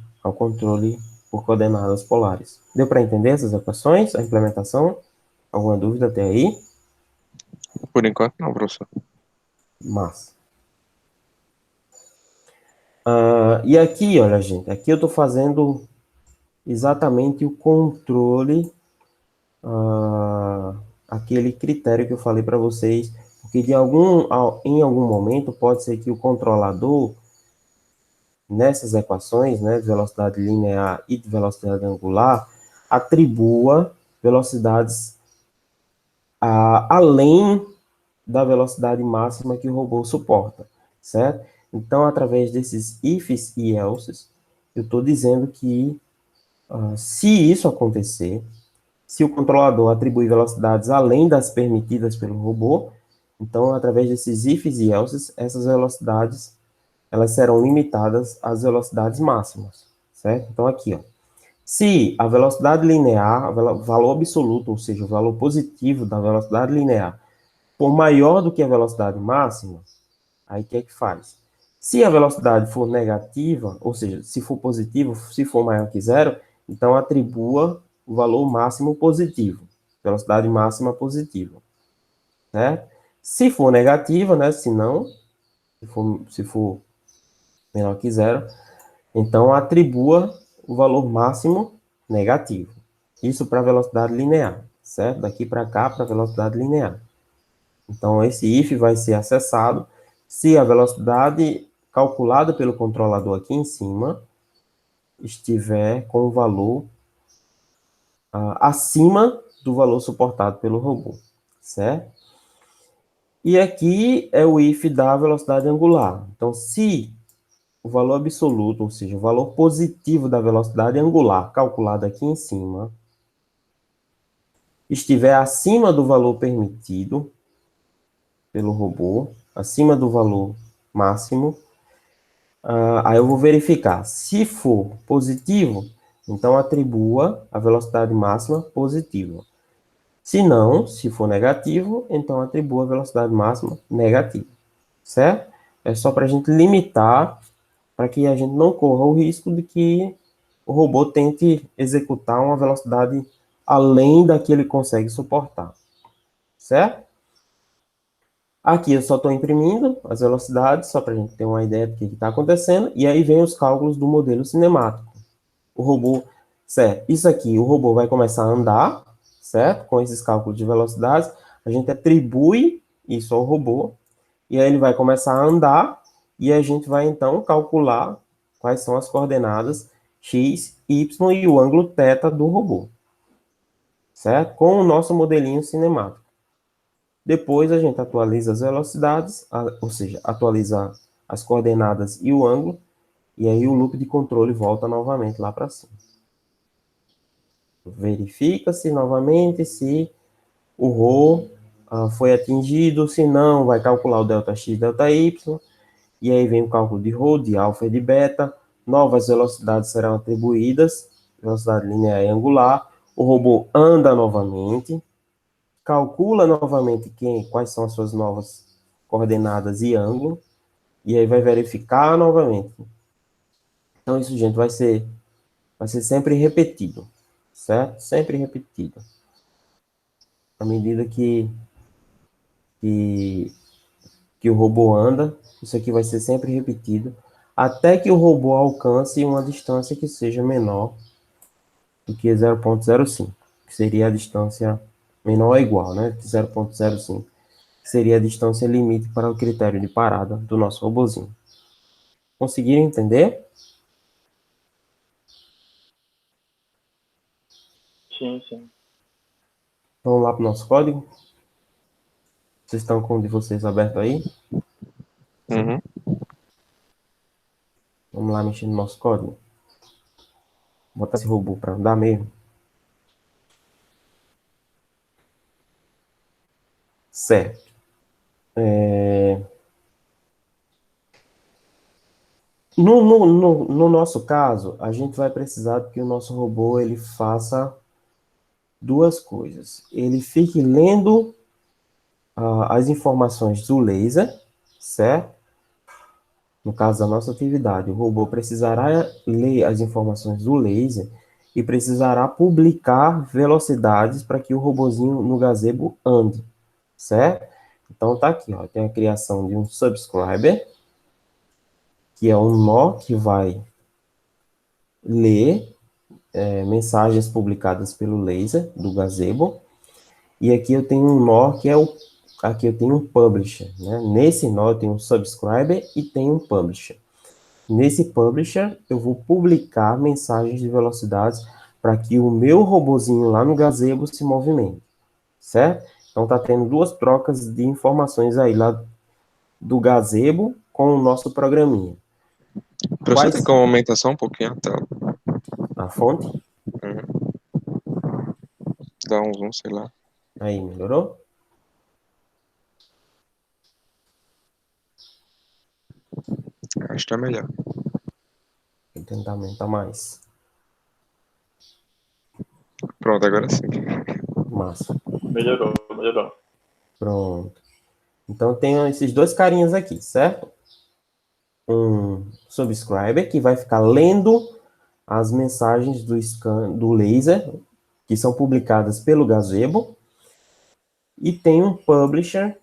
por coordenadas polares. Deu para entender essas equações, a implementação? Alguma dúvida até aí? Por enquanto não, professor. Massa. E aqui, olha, gente, aqui eu estou fazendo exatamente o controle, aquele critério que eu falei para vocês, porque em algum momento pode ser que o controlador, nessas equações, né, de velocidade linear e de velocidade angular, atribua velocidades além da velocidade máxima que o robô suporta, certo? Então, através desses ifs e elses, eu estou dizendo que se isso acontecer, se o controlador atribuir velocidades além das permitidas pelo robô, então, através desses ifs e elses, essas velocidades elas serão limitadas às velocidades máximas, certo? Então, aqui, ó, se a velocidade linear, o valor absoluto, ou seja, o valor positivo da velocidade linear, for maior do que a velocidade máxima, aí o que é que faz? Se a velocidade for negativa, ou seja, se for positivo, se for maior que zero, então atribua o valor máximo positivo, velocidade máxima positiva, certo? Se for negativa, né, se for menor que zero, então atribua o valor máximo negativo. Isso para a velocidade linear, certo? Daqui para cá, para a velocidade linear. Então, esse if vai ser acessado se a velocidade calculada pelo controlador aqui em cima estiver com o valor acima do valor suportado pelo robô, certo? E aqui é o if da velocidade angular. Então, se o valor absoluto, ou seja, o valor positivo da velocidade angular calculada aqui em cima estiver acima do valor permitido pelo robô, acima do valor máximo, aí eu vou verificar. Se for positivo, então atribua a velocidade máxima positiva. Se não, se for negativo, então atribua a velocidade máxima negativa. Certo? É só para a gente limitar, para que a gente não corra o risco de que o robô tente executar uma velocidade além da que ele consegue suportar. Certo? Aqui eu só estou imprimindo as velocidades, só para a gente ter uma ideia do que está acontecendo, e aí vem os cálculos do modelo cinemático. O robô, certo? Isso aqui, o robô vai começar a andar, certo? Com esses cálculos de velocidades, a gente atribui isso ao robô, e aí ele vai começar a andar, e a gente vai então calcular quais são as coordenadas x, y e o ângulo θ do robô, certo? Com o nosso modelinho cinemático. Depois a gente atualiza as velocidades, ou seja, atualiza as coordenadas e o ângulo, e aí o loop de controle volta novamente lá para cima. Verifica-se novamente se o ρ foi atingido, se não, vai calcular o ΔX, ΔY, e aí vem o cálculo de ρ, de alfa e de beta, novas velocidades serão atribuídas, velocidade linear e angular, o robô anda novamente, calcula novamente quais são as suas novas coordenadas e ângulo, e aí vai verificar novamente. Então, isso, gente, vai ser sempre repetido, certo? Sempre repetido. À medida que o robô anda, isso aqui vai ser sempre repetido, até que o robô alcance uma distância que seja menor do que 0,05, que seria a distância menor ou igual, né? 0,05, que seria a distância limite para o critério de parada do nosso robozinho. Conseguiram entender? Sim, sim. Vamos lá para o nosso código? Vocês estão com o de vocês aberto aí? Uhum. Vamos lá mexer no nosso código. Vou botar esse robô para andar mesmo. Certo. No nosso caso, a gente vai precisar que o nosso robô ele faça duas coisas. Ele fique lendo as informações do laser, certo? No caso da nossa atividade, o robô precisará ler as informações do laser e precisará publicar velocidades para que o robozinho no gazebo ande, certo? Então tá aqui, ó, tem a criação de um subscriber, que é um nó que vai ler mensagens publicadas pelo laser do gazebo, e aqui eu tenho um nó que é aqui eu tenho um publisher, né? Nesse nó eu tenho um subscriber e tenho um publisher. Nesse publisher eu vou publicar mensagens de velocidades para que o meu robozinho lá no gazebo se movimente, certo? Então tá tendo duas trocas de informações aí lá do gazebo com o nosso programinha. Professor, tem como aumentar só um pouquinho a tela? A fonte? Uhum. Dá um zoom, sei lá. Aí, melhorou? Acho que tá melhor. Vou tentar aumentar mais. Pronto, agora sim. Massa. Melhorou, melhorou. Pronto. Então, tem esses dois carinhas aqui, certo? Um subscriber que vai ficar lendo as mensagens do laser que são publicadas pelo gazebo. E tem um publisher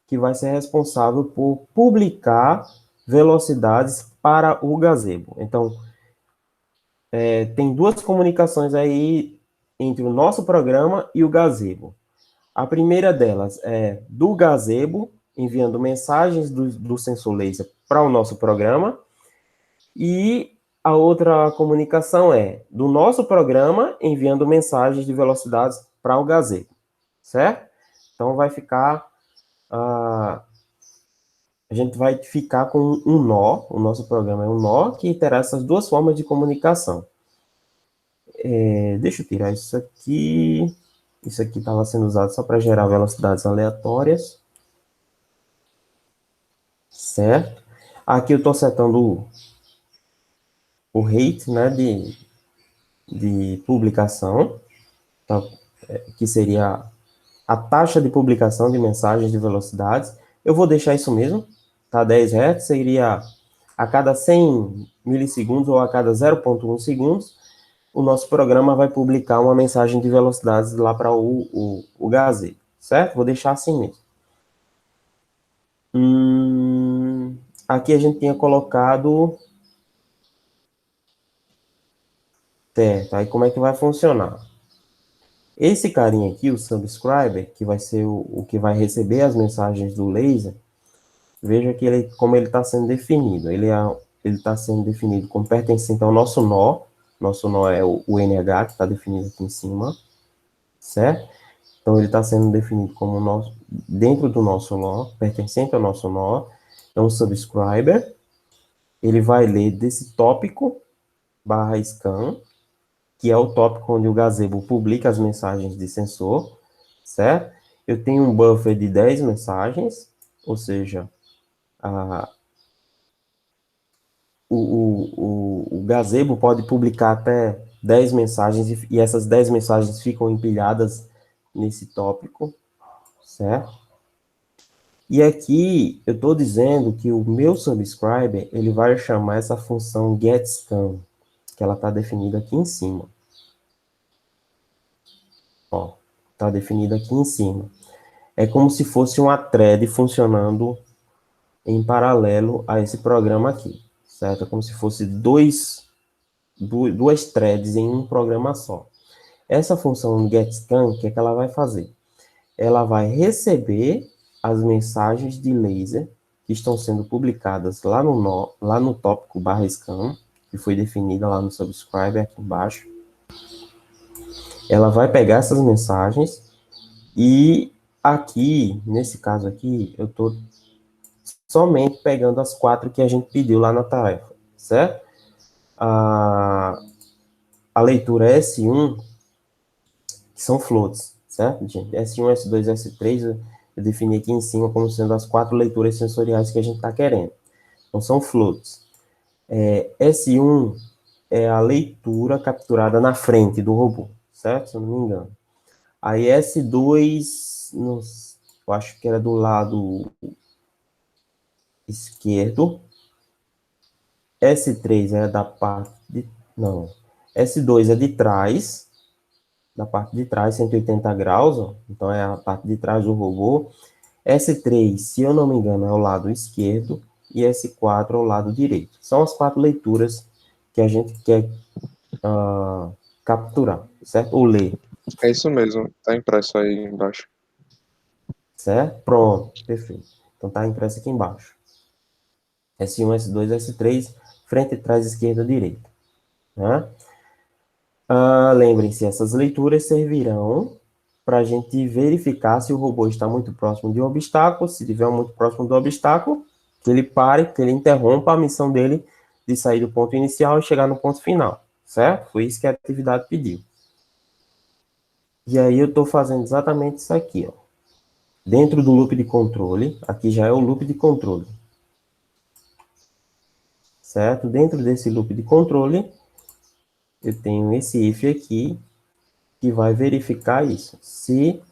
que vai ser responsável por publicar velocidades para o gazebo. Então, tem duas comunicações aí entre o nosso programa e o gazebo. A primeira delas é do gazebo, enviando mensagens do sensor laser para o nosso programa, e a outra comunicação é do nosso programa enviando mensagens de velocidades para o gazebo, certo? Então vai ficar, a gente vai ficar com um nó, o nosso programa é um nó que terá essas duas formas de comunicação. Deixa eu tirar isso aqui. Isso aqui estava sendo usado só para gerar velocidades aleatórias. Certo? Aqui eu estou setando o rate, né, de publicação, tá? Que seria a taxa de publicação de mensagens de velocidades. Eu vou deixar isso mesmo, tá? 10 Hz seria a cada 100 milissegundos ou a cada 0,1 segundos, o nosso programa vai publicar uma mensagem de velocidades lá para o gazebo, certo? Vou deixar assim mesmo. Aqui a gente tinha colocado... Certo, aí como é que vai funcionar? Esse carinha aqui, o subscriber, que vai ser o que vai receber as mensagens do laser, veja que como ele está sendo definido. Ele está sendo definido como pertencente ao nosso nó Nosso nó é o NH, que está definido aqui em cima, certo? Então, ele está sendo definido como dentro do nosso nó, pertencente ao nosso nó. Então, o subscriber, ele vai ler desse tópico /scan, que é o tópico onde o gazebo publica as mensagens de sensor, certo? Eu tenho um buffer de 10 mensagens, ou seja, o gazebo pode publicar até 10 mensagens, e essas 10 mensagens ficam empilhadas nesse tópico, certo? E aqui eu estou dizendo que o meu subscriber, ele vai chamar essa função getScan, que ela está definida aqui em cima. Ó, está definida aqui em cima. É como se fosse uma thread funcionando em paralelo a esse programa aqui, certo? É como se fosse duas threads em um programa só. Essa função getScan, o que é que ela vai fazer? Ela vai receber as mensagens de laser que estão sendo publicadas lá no tópico /scan, que foi definida lá no subscriber aqui embaixo. Ela vai pegar essas mensagens e aqui, nesse caso aqui, eu estou somente pegando as 4 que a gente pediu lá na tarefa, certo? A leitura S1, que são floats, certo, gente? S1, S2, S3, eu defini aqui em cima como sendo as 4 leituras sensoriais que a gente está querendo. Então, são floats. S1 é a leitura capturada na frente do robô, certo? Se eu não me engano. Aí S2, eu acho que era do lado esquerdo. S3 é da parte de... Não. S2 é de trás, da parte de trás, 180 graus, ó. Então é a parte de trás do robô. S3, se eu não me engano, é o lado esquerdo, e S4 é o lado direito. São as 4 leituras que a gente quer capturar, certo? Ou ler, É isso mesmo, tá impresso aí embaixo. certo? Pronto, perfeito. Então tá impresso aqui embaixo. S1, S2, S3, frente, trás, esquerda, direita. Né? Lembrem-se, essas leituras servirão para a gente verificar se o robô está muito próximo de um obstáculo. Se estiver muito próximo do obstáculo, que ele pare, que ele interrompa a missão dele de sair do ponto inicial e chegar no ponto final, certo? Foi isso que a atividade pediu. E aí eu estou fazendo exatamente isso aqui, ó. Dentro do loop de controle, aqui já é o loop de controle, certo? Dentro desse loop de controle, eu tenho esse if aqui, que vai verificar isso. Se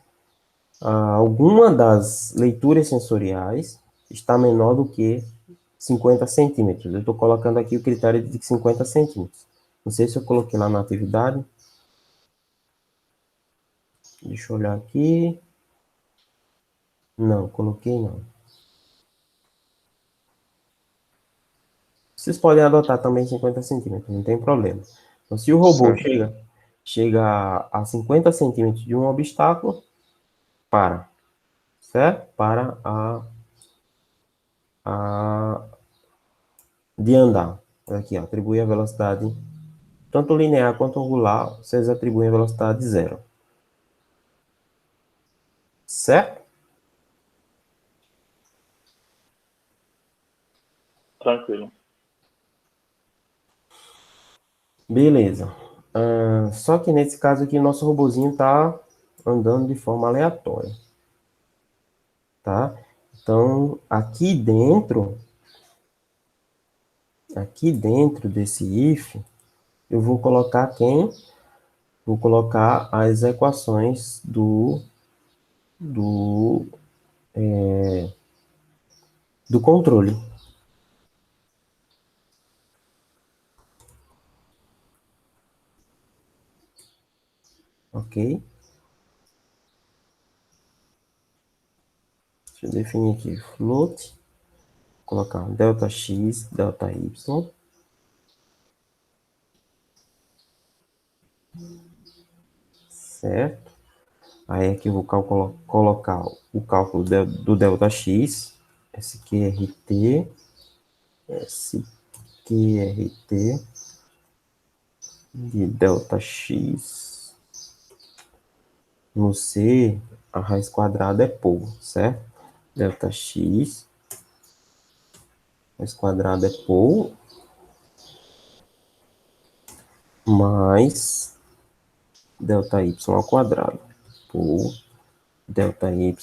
alguma das leituras sensoriais está menor do que 50 centímetros. Eu estou colocando aqui o critério de 50 centímetros. Não sei se eu coloquei lá na atividade. Deixa eu olhar aqui. Não, coloquei não. Vocês podem adotar também 50 centímetros, não tem problema. Então, se o robô chega a 50 centímetros de um obstáculo, para, certo? Para de andar. Aqui, ó, atribui a velocidade, tanto linear quanto angular, vocês atribuem a velocidade zero. Certo? Tranquilo. Beleza. Só que nesse caso aqui, nosso robozinho está andando de forma aleatória. Tá? Então, aqui dentro desse if, eu vou colocar quem? Vou colocar as equações do controle. Ok? Deixa eu definir aqui float, colocar delta x, delta y. Certo? Aí aqui eu vou colocar o cálculo do delta x, SQRT, SQRT, de ΔX no C, a raiz quadrada é por, certo? ΔX, raiz quadrada é por, mais ΔY ao quadrado, por ΔY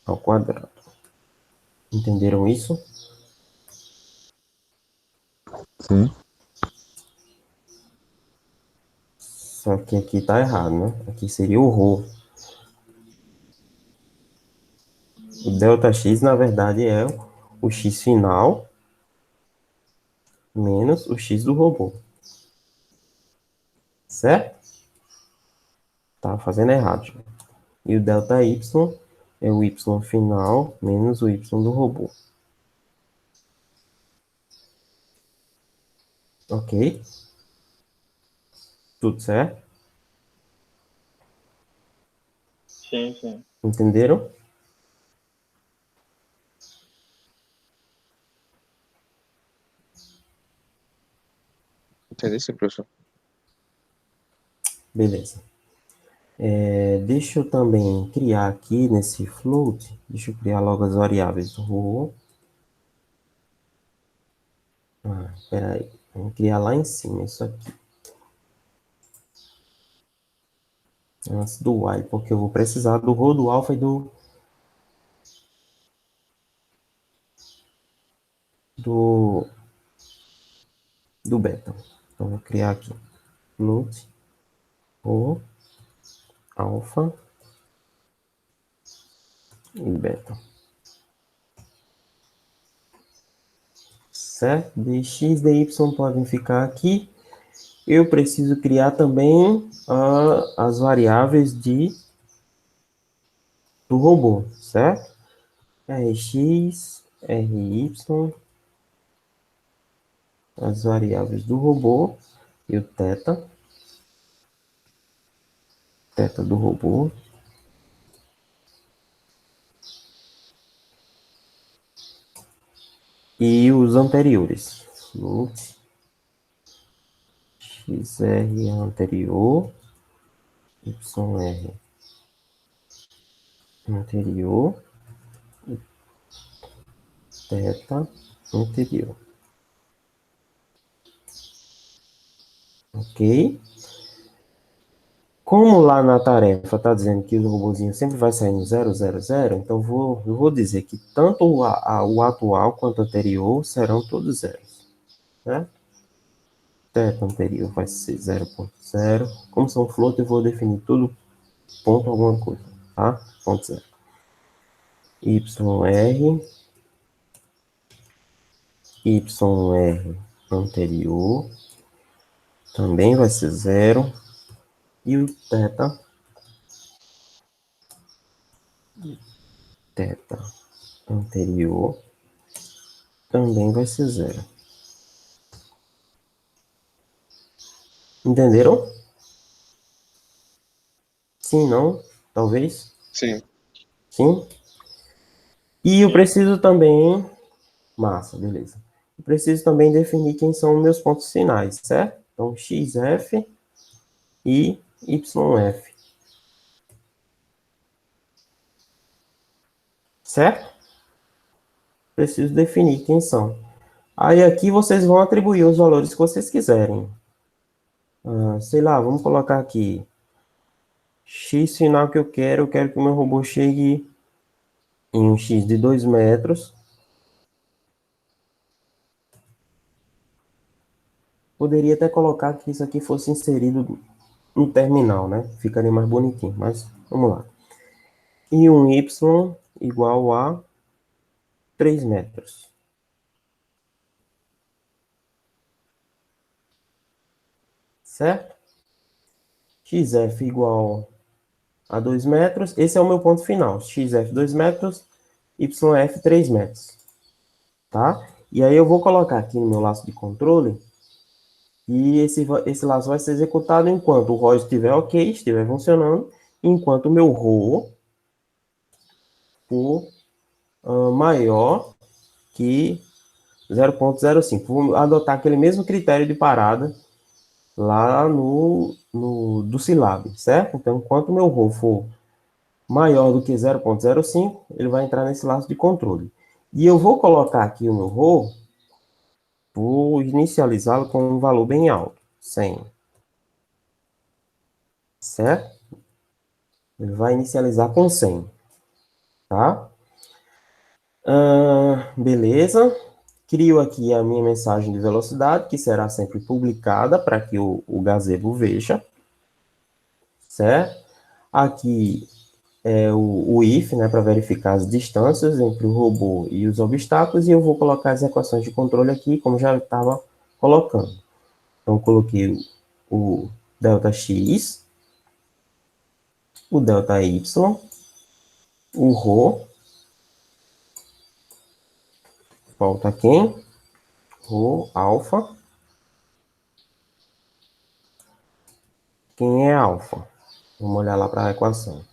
ao quadrado. Entenderam isso? Sim. Só que aqui tá errado, né? Aqui seria o ρ. O ΔX, na verdade, é o x final menos o x do robô. Certo? Tá fazendo errado, gente. E o ΔY é o y final menos o y do robô. Ok? Tudo certo? Sim, sim. Entenderam? Entendi sim, professor. Beleza. Deixa eu também criar aqui nesse float, deixa eu criar logo as variáveis rho. Peraí, vamos criar lá em cima isso aqui. Antes do while, porque eu vou precisar do rho, do alfa e do beta. Então, vou criar aqui float rho, alfa e beta. Certo? Dx, dy podem ficar aqui. Eu preciso criar também as variáveis do robô, certo? Rx, ry, as variáveis do robô e o θ do robô. E os anteriores. Float xr anterior, yr anterior, θ anterior. Ok? Como lá na tarefa está dizendo que o robozinho sempre vai sair no 0, 0, 0, então eu vou dizer que tanto o atual quanto o anterior serão todos zeros. Né? Θ anterior vai ser 0.0. Como são float, eu vou definir tudo ponto alguma coisa, tá? Ponto 0. YR anterior também vai ser 0. E o θ anterior também vai ser 0. Entenderam? Sim, não? Talvez? Sim. Sim? E eu preciso também... Massa, beleza. Eu preciso também definir quem são os meus pontos finais, certo? Então, XF e YF. Certo? Preciso definir quem são. Aí aqui vocês vão atribuir os valores que vocês quiserem. Sei lá, vamos colocar aqui. X final que eu quero que o meu robô chegue em um X de 2 metros. Poderia até colocar que isso aqui fosse inserido no terminal, né? Ficaria mais bonitinho, mas vamos lá. E um Y igual a 3 metros. Certo? XF igual a 2 metros. Esse é o meu ponto final. XF 2 metros, YF 3 metros. Tá? E aí eu vou colocar aqui no meu laço de controle. E esse laço vai ser executado enquanto o RO estiver ok, estiver funcionando. Enquanto o meu RO for maior que 0.05. Vou adotar aquele mesmo critério de parada lá do Scilab, certo? Então, enquanto o meu rho for maior do que 0,05, ele vai entrar nesse laço de controle. E eu vou colocar aqui o meu rho, vou inicializá-lo com um valor bem alto, 100. Certo? Ele vai inicializar com 100, tá? Beleza. Crio aqui a minha mensagem de velocidade, que será sempre publicada para que o gazebo veja, certo? Aqui é o if, né, para verificar as distâncias entre o robô e os obstáculos, e eu vou colocar as equações de controle aqui, como já estava colocando. Então, coloquei o ΔX, o ΔY, o ρ, falta quem? Rho alfa. Quem é alfa? Vamos olhar lá para a equação.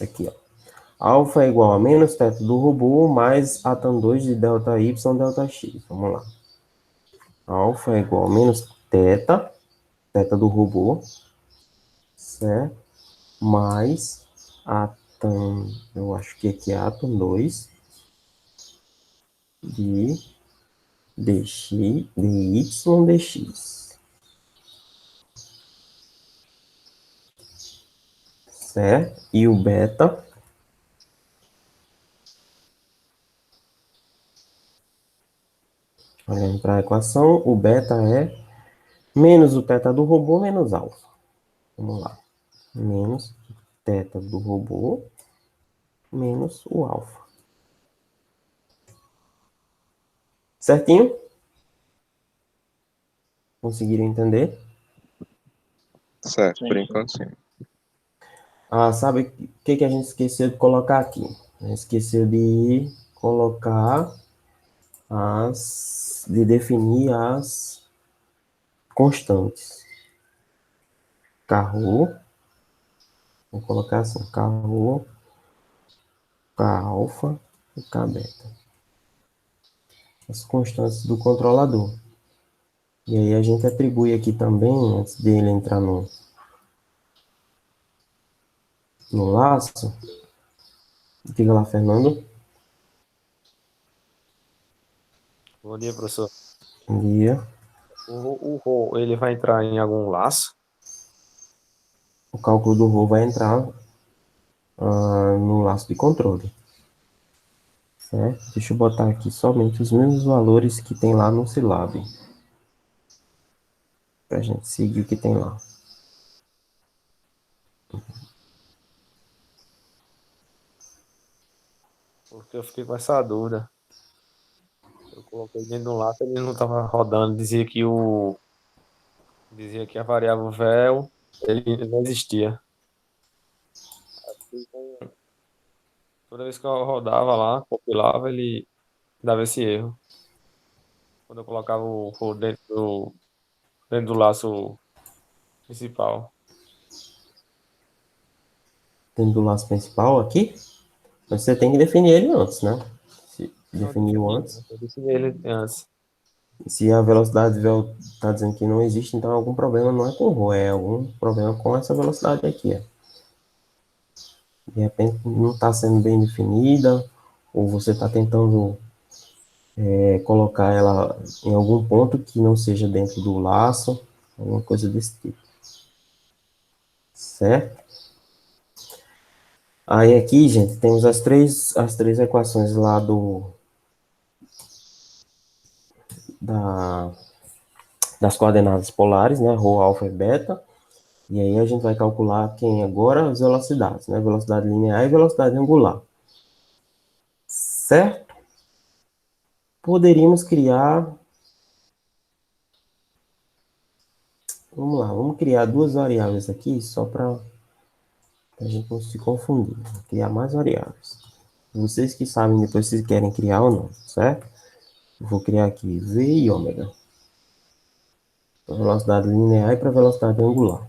Aqui, ó. Alfa é igual a menos θ do robô mais a tan 2 de ΔY ΔX. Vamos lá. Alfa é igual a menos θ do robô, certo? Mais a tan, eu acho que aqui é a tan 2 de dy dx. Certo? E o beta olhando para a equação, o beta é menos o θ do robô menos alfa. Vamos lá. Menos θ do robô menos o alfa. Certinho? Conseguiram entender? Certo, Sim, por sim. enquanto sim. Ah, sabe o que a gente esqueceu de colocar aqui? A gente esqueceu de colocar de definir as constantes. K-ρ, vou colocar assim, K-ρ, K-alfa e K-beta. As constantes do controlador. E aí a gente atribui aqui também, antes dele entrar no laço, diga lá, Fernando. Bom dia, professor. Bom dia. O rho, ele vai entrar em algum laço? O cálculo do ρ vai entrar no laço de controle. Certo? Deixa eu botar aqui somente os mesmos valores que tem lá no Scilab. Para a gente seguir o que tem lá. Porque eu fiquei com essa dúvida. Eu coloquei dentro do laço, ele não estava rodando. Dizia que a variável vel, ele não existia. Toda vez que eu rodava lá, compilava, ele dava esse erro. Quando eu colocava o rho dentro do laço principal. Dentro do laço principal aqui, mas você tem que definir ele antes, né? Se Não, definiu antes. eu defini ele antes. Se a velocidade vel está dizendo que não existe, então algum problema não é com o ρ, é algum problema com essa velocidade aqui. Ó. De repente não está sendo bem definida, ou você está tentando colocar ela em algum ponto que não seja dentro do laço, alguma coisa desse tipo. Certo? Aí aqui, gente, temos as três equações lá das coordenadas polares, né? Rho, alfa e beta. E aí a gente vai calcular quem agora as velocidades, né? Velocidade linear e velocidade angular. Certo? Poderíamos criar. Vamos lá, vamos criar duas variáveis aqui, só para a gente não se confundir. Vou criar mais variáveis. Vocês que sabem depois se querem criar ou não, certo? Vou criar aqui V e ômega. Para velocidade linear e para velocidade angular.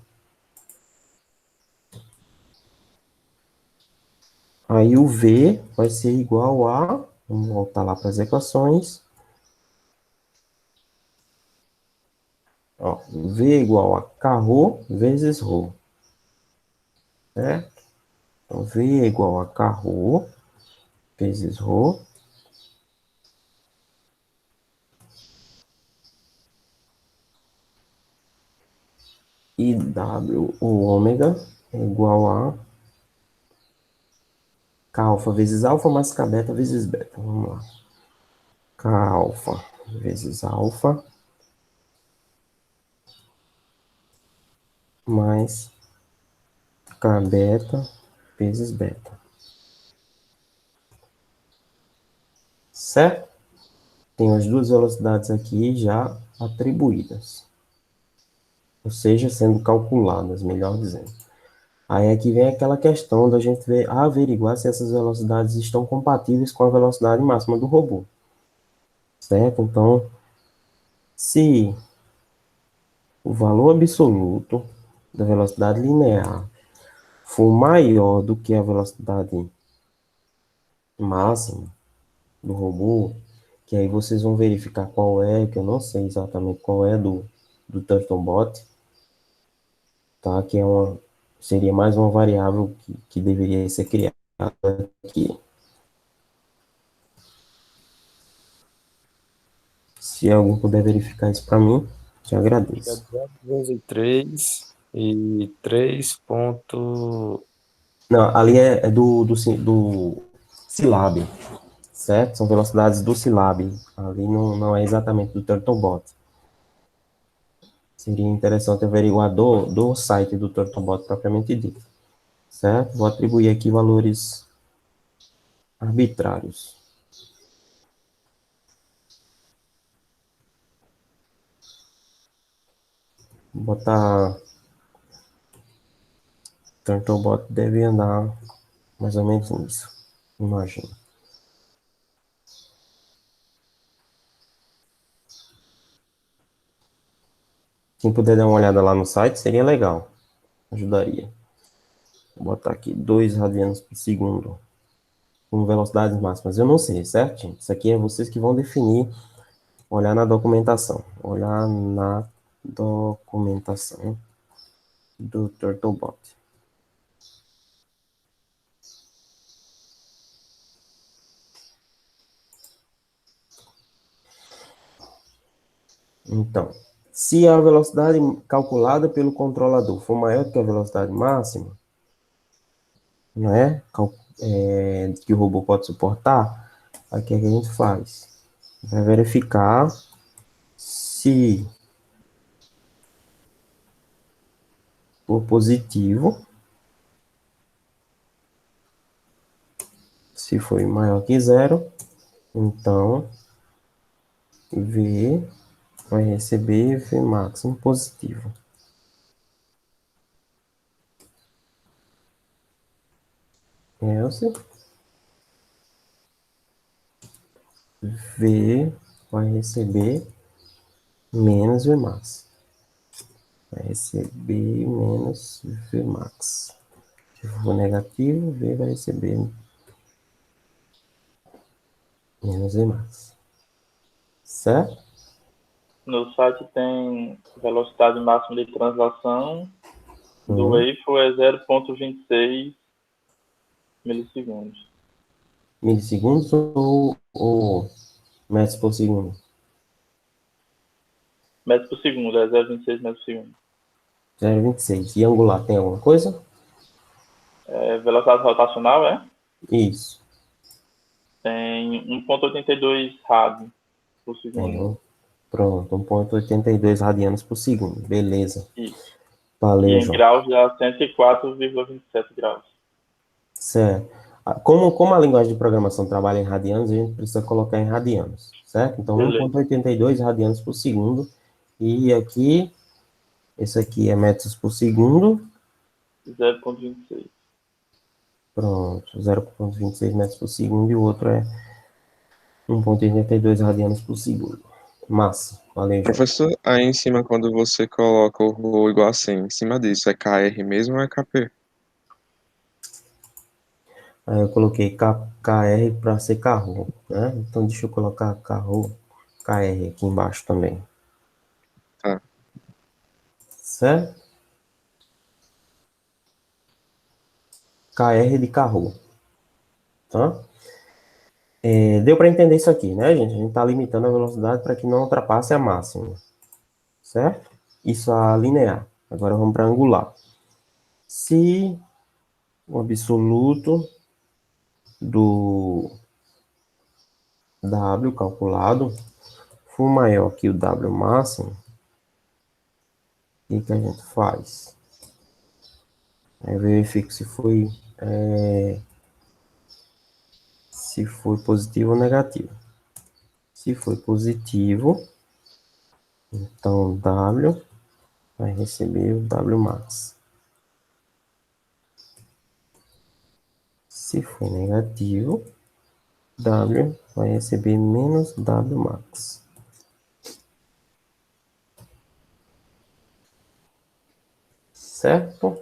Aí o V vai ser igual a, vamos voltar lá para as equações, Ó, V igual a K-ρ vezes ρ. Certo? Então, V é igual a K-ρ vezes ρ. E W, o ômega, é igual a K alfa vezes alfa mais K beta vezes beta. Vamos lá. K alfa vezes alfa mais K beta vezes beta. Certo? Tenho as duas velocidades aqui já atribuídas. Ou seja, sendo calculadas, melhor dizendo. Aí aqui vem aquela questão da gente averiguar se essas velocidades estão compatíveis com a velocidade máxima do robô. Certo? Então, se o valor absoluto da velocidade linear for maior do que a velocidade máxima do robô, que aí vocês vão verificar qual é, que eu não sei exatamente qual é do Turtlebot, tá? Que seria mais uma variável que deveria ser criada aqui. Se alguém puder verificar isso para mim, te agradeço. 203 e 3 ponto... Não, ali é do Scilab, certo? São velocidades do Scilab. Ali não é exatamente do Turtlebot. Seria interessante averiguar do site do Turtlebot propriamente dito, certo? Vou atribuir aqui valores arbitrários. Vou botar Turtlebot deve andar mais ou menos nisso, imagino. Quem puder dar uma olhada lá no site seria legal, ajudaria. Vou botar aqui 2 radianos por segundo com velocidades máximas. Eu não sei, certo, gente? Isso aqui é vocês que vão definir, olhar na documentação. Olhar na documentação do Turtlebot. Então, se a velocidade calculada pelo controlador for maior do que a velocidade máxima, não é? Que o robô pode suportar, aí o que é que a gente faz? Vai verificar se for positivo, se for maior que zero, então V vai receber V máximo positivo. Else, V vai receber menos V max. Vai receber menos V max. Se for negativo, V vai receber menos V max. Certo? No site tem velocidade máxima de translação do waffle é 0,26 milissegundos. Milissegundos ou metros por segundo? Metros por segundo, é 0,26 metros por segundo. 0,26. E angular tem alguma coisa? Velocidade rotacional, Isso. Tem 1,82 rad por segundo. Tem. Pronto, 1,82 radianos por segundo. Beleza. Isso. Valeu, E em João. graus dá 104,27 graus. Certo. Como a linguagem de programação trabalha em radianos, a gente precisa colocar em radianos, certo? Então, Beleza. 1,82 radianos por segundo. E aqui, esse aqui é metros por segundo. 0,26. Pronto, 0,26 metros por segundo. E o outro é 1,82 radianos por segundo. Massa. Valeu, João. Professor, aí em cima, quando você coloca o rho igual a 100, em cima disso, é KR mesmo ou é KP? Aí eu coloquei KR para ser carro, né? Então deixa eu colocar carro KR aqui embaixo também. Tá. certo? KR de carro, tá? Deu para entender isso aqui, né, gente? A gente está limitando a velocidade para que não ultrapasse a máxima, certo? Isso a linear. Agora vamos para angular. Se o absoluto do W calculado for maior que o W máximo, o que a gente faz? Aí eu verifico se foi positivo ou negativo. Se foi positivo, então W vai receber o W max. Se for negativo, W vai receber menos W max. Certo?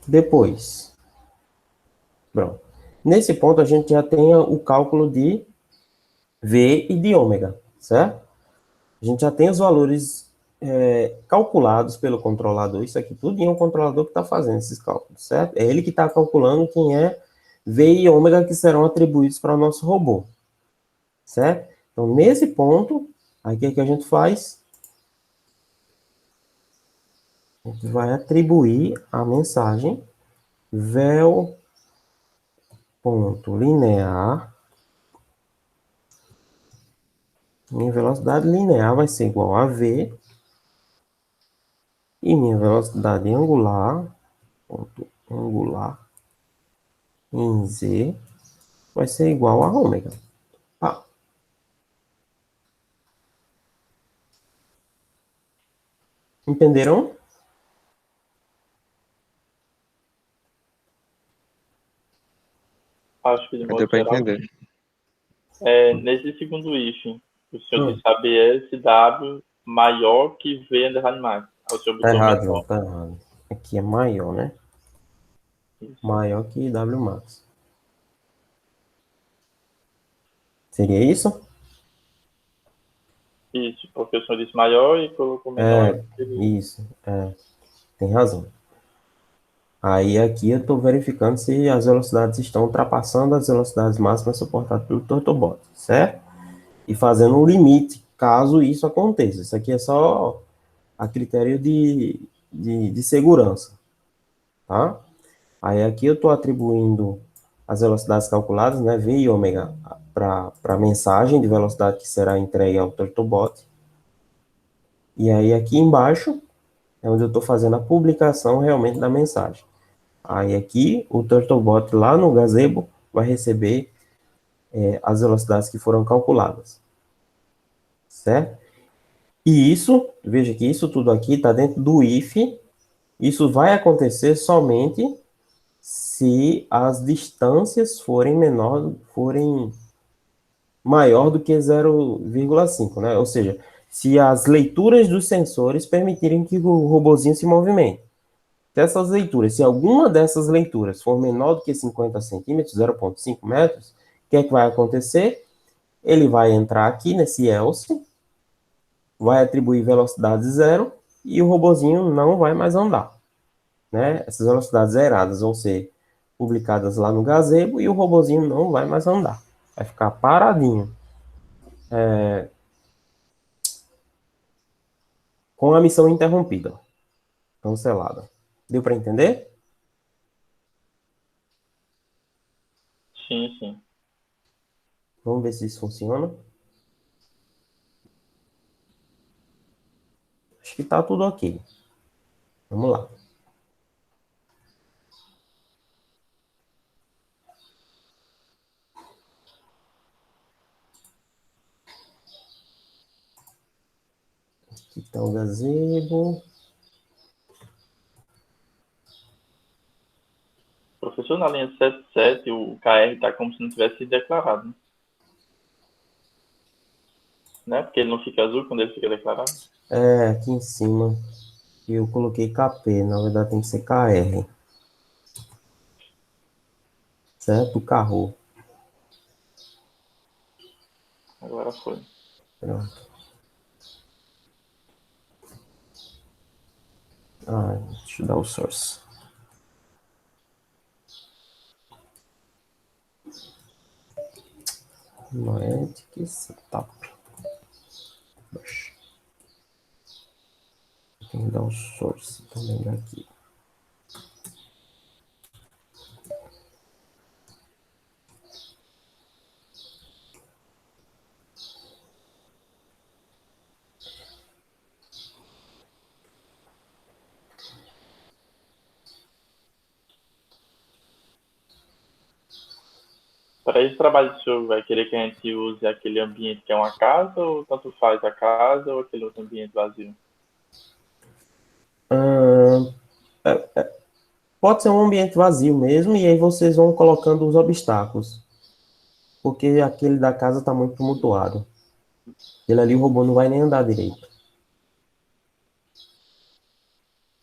Depois, pronto. Nesse ponto a gente já tem o cálculo de V e de ômega, certo? A gente já tem os valores calculados pelo controlador. Isso aqui tudo é um controlador que está fazendo esses cálculos, certo? É ele que está calculando quem é V e ômega que serão atribuídos para o nosso robô, certo? Então, nesse ponto, aí o que a gente faz? A gente vai atribuir a mensagem vel.linear. Minha velocidade linear vai ser igual a v. E minha velocidade angular, ponto angular, em z, vai ser igual a ômega. Pá. Entenderam? Acho que de Deu modo para geral. entender. Nesse segundo if, o senhor disse ABS W maior que V underline max. Aí o senhor Tá botou errado, menor. João, tá errado. Aqui é maior, né? Isso. Maior que W max. Seria isso? Isso, porque o senhor disse maior e colocou menor. Isso. Tem razão. Aí aqui eu estou verificando se as velocidades estão ultrapassando as velocidades máximas suportadas pelo Turtlebot, certo? E fazendo um limite, caso isso aconteça. Isso aqui é só a critério de segurança, tá? Aí aqui eu estou atribuindo as velocidades calculadas, né, V e ômega, para a mensagem de velocidade que será entregue ao Turtlebot. E aí aqui embaixo é onde eu estou fazendo a publicação realmente da mensagem. Aí aqui o Turtlebot lá no gazebo vai receber as velocidades que foram calculadas, certo? E isso, veja que isso tudo aqui está dentro do if. Isso vai acontecer somente se as distâncias forem maior do que 0,5, né? Ou seja, se as leituras dos sensores permitirem que o robozinho se movimente. Se essas leituras, se alguma dessas leituras for menor do que 50 centímetros, 0,5 metros, o que é que vai acontecer? Ele vai entrar aqui nesse else, vai atribuir velocidade zero e o robozinho não vai mais andar, né? Essas velocidades zeradas vão ser publicadas lá no gazebo e o robozinho não vai mais andar. Vai ficar paradinho. Com a missão interrompida. Cancelada. Deu para entender? Sim, sim. Vamos ver se isso funciona. Acho que está tudo ok. Vamos lá. Aqui está o gazebo. Professor, na linha 77, o KR está como se não tivesse sido declarado, né? Porque ele não fica azul quando ele fica declarado. Aqui em cima eu coloquei KP, na verdade tem que ser KR. Certo? Carro. Agora foi. Pronto. Deixa eu dar o source. Noetic Setup. Tem que dar o source também daqui. Para esse trabalho, o senhor vai querer que a gente use aquele ambiente que é uma casa, ou tanto faz a casa, ou aquele outro ambiente vazio? Pode ser um ambiente vazio mesmo, e aí vocês vão colocando os obstáculos. Porque aquele da casa está muito tumultuado. Ele ali, o robô não vai nem andar direito.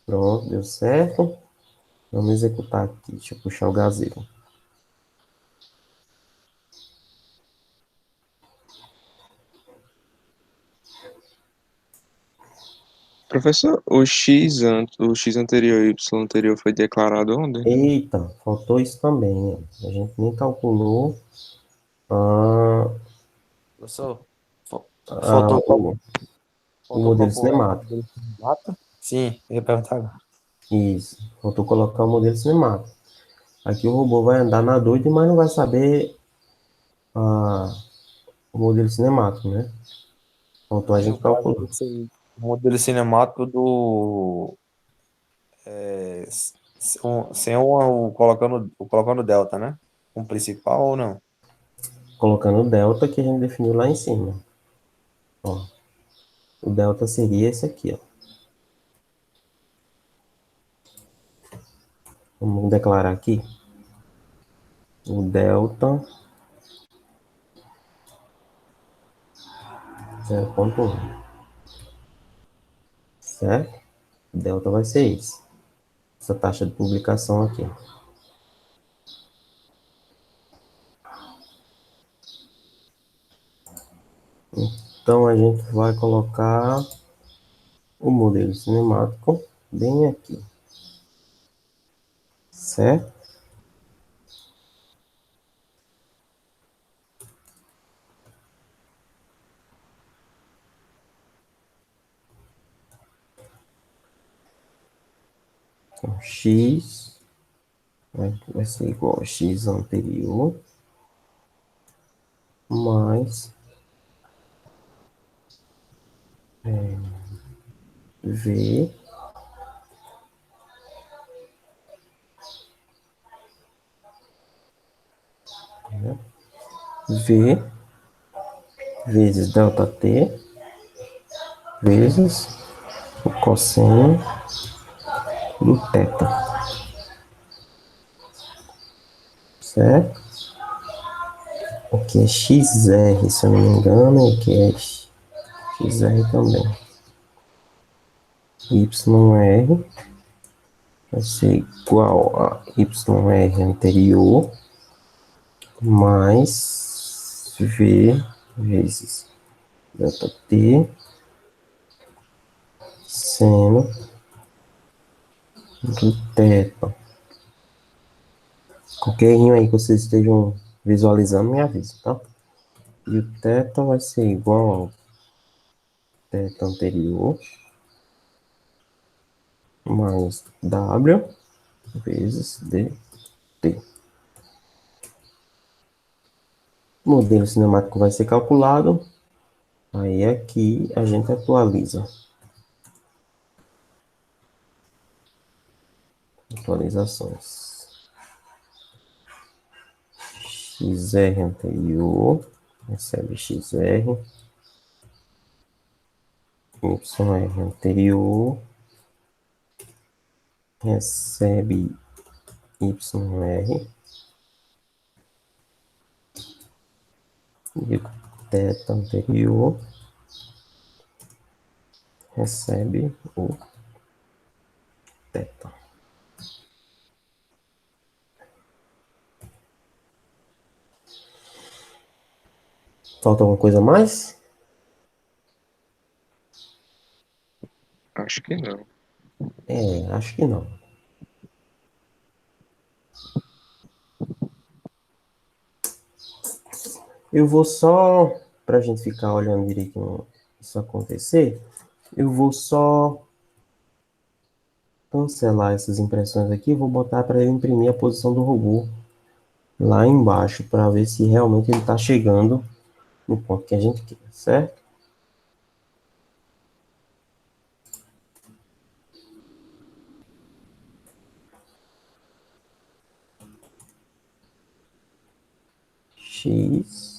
Pronto, deu certo. Vamos executar aqui. Deixa eu puxar o gazebo. Professor, o X anterior e o Y anterior foi declarado onde? Eita, faltou isso também. A gente nem calculou ah, Professor, ah, faltou o faltou modelo calcular o cinemático. modelo cinemático? Sim, eu ia perguntar agora. Isso. Faltou colocar o modelo cinemático. Aqui o robô vai andar na doida, mas não vai saber o modelo cinemático, né? Faltou a Aí, no gente caso, calcular. esse o modelo cinemático do. Sem o colocando delta, né? Um principal ou não? Colocando o delta que a gente definiu lá em cima. Ó, o delta seria esse aqui, ó. Vamos declarar aqui. O delta 0,1. Certo? O delta vai ser esse. Essa taxa de publicação aqui. Então a gente vai colocar o modelo cinemático bem aqui. Certo? Então, x vai ser igual a x anterior mais v v vezes delta t vezes o cosseno do θ, certo? Aqui é xr, se eu não me engano, e aqui é xr também. yr vai ser igual a yr anterior mais v vezes delta t seno do θ. Qualquer errinho aí que vocês estejam visualizando, me avisa, tá? E o θ vai ser igual ao θ anterior mais w vezes dt. O modelo cinemático vai ser calculado. Aí aqui a gente atualiza. Atualizações. XR anterior recebe XR. YR anterior recebe YR. E o θ anterior recebe o θ. Falta alguma coisa mais? Acho que não. Acho que não. Eu vou só, para a gente ficar olhando direitinho isso acontecer, eu vou só cancelar essas impressões aqui e vou botar para ele imprimir a posição do robô lá embaixo, para ver se realmente ele está chegando no ponto que a gente quer, certo? X.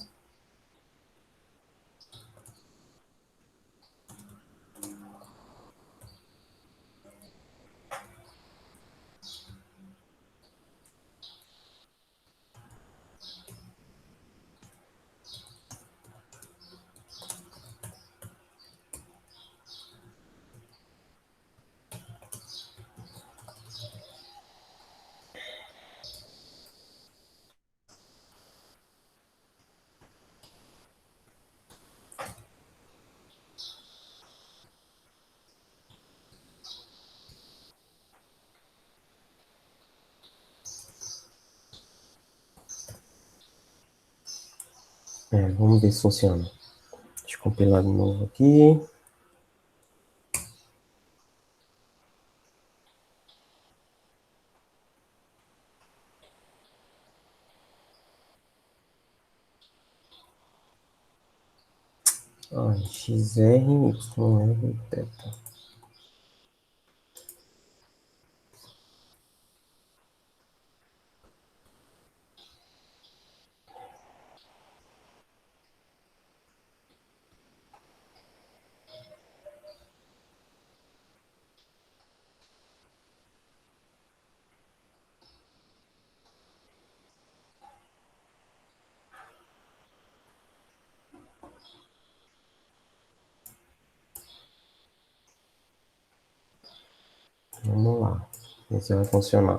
Vamos ver se funciona. Deixa eu compilar de novo aqui. XR, YR, teta. Vamos lá. Ver se vai funcionar.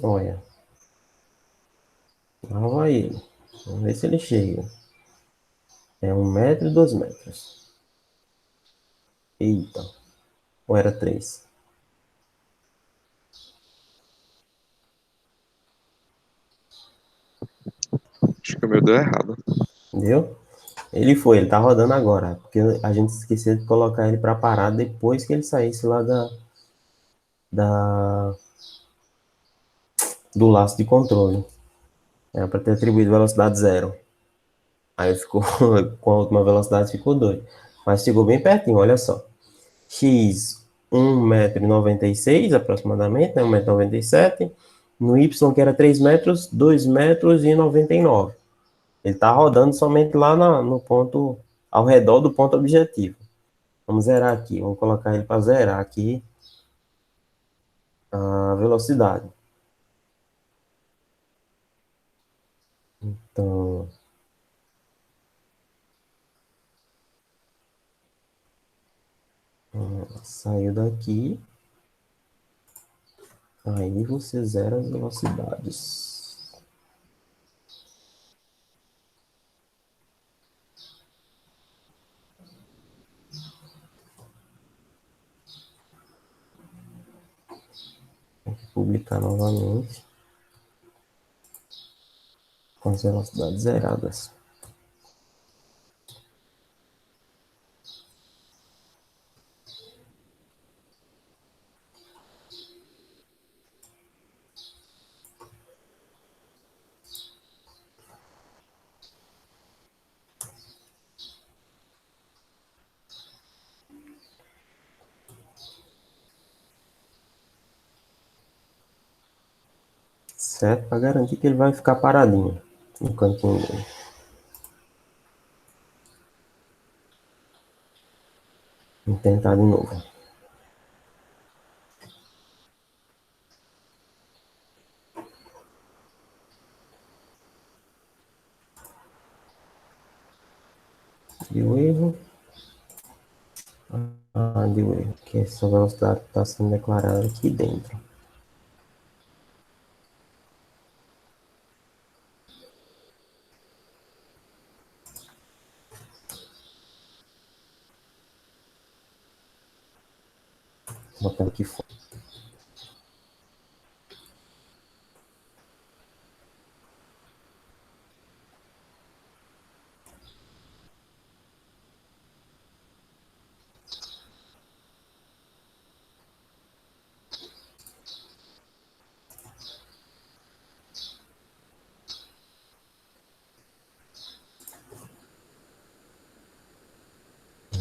Olha. Lá vai ele. Vamos ver se ele chega. É 1 metro e 2 metros. Eita. Ou era 3? Acho que o meu deu errado. Entendeu? Ele tá rodando agora. Porque a gente esqueceu de colocar ele para parar depois que ele saísse lá da, do laço de controle. Era para ter atribuído velocidade 0. Aí ficou, com a última velocidade ficou 2. Mas chegou bem pertinho, olha só. X, 1,96 m aproximadamente, né? 1,97 m. No Y, que era 3 metros, 2,99 m. Ele está rodando somente lá no ponto, ao redor do ponto objetivo. Vamos zerar aqui, vamos colocar ele para zerar aqui a velocidade. Então, saiu daqui. Aí você zera as velocidades. Tem que publicar novamente com as velocidades zeradas. Certo? Para garantir que ele vai ficar paradinho no cantinho dele. Vamos tentar de novo. Deu erro. Deu erro. Que essa velocidade está sendo declarada aqui dentro. Vou botar aqui fora.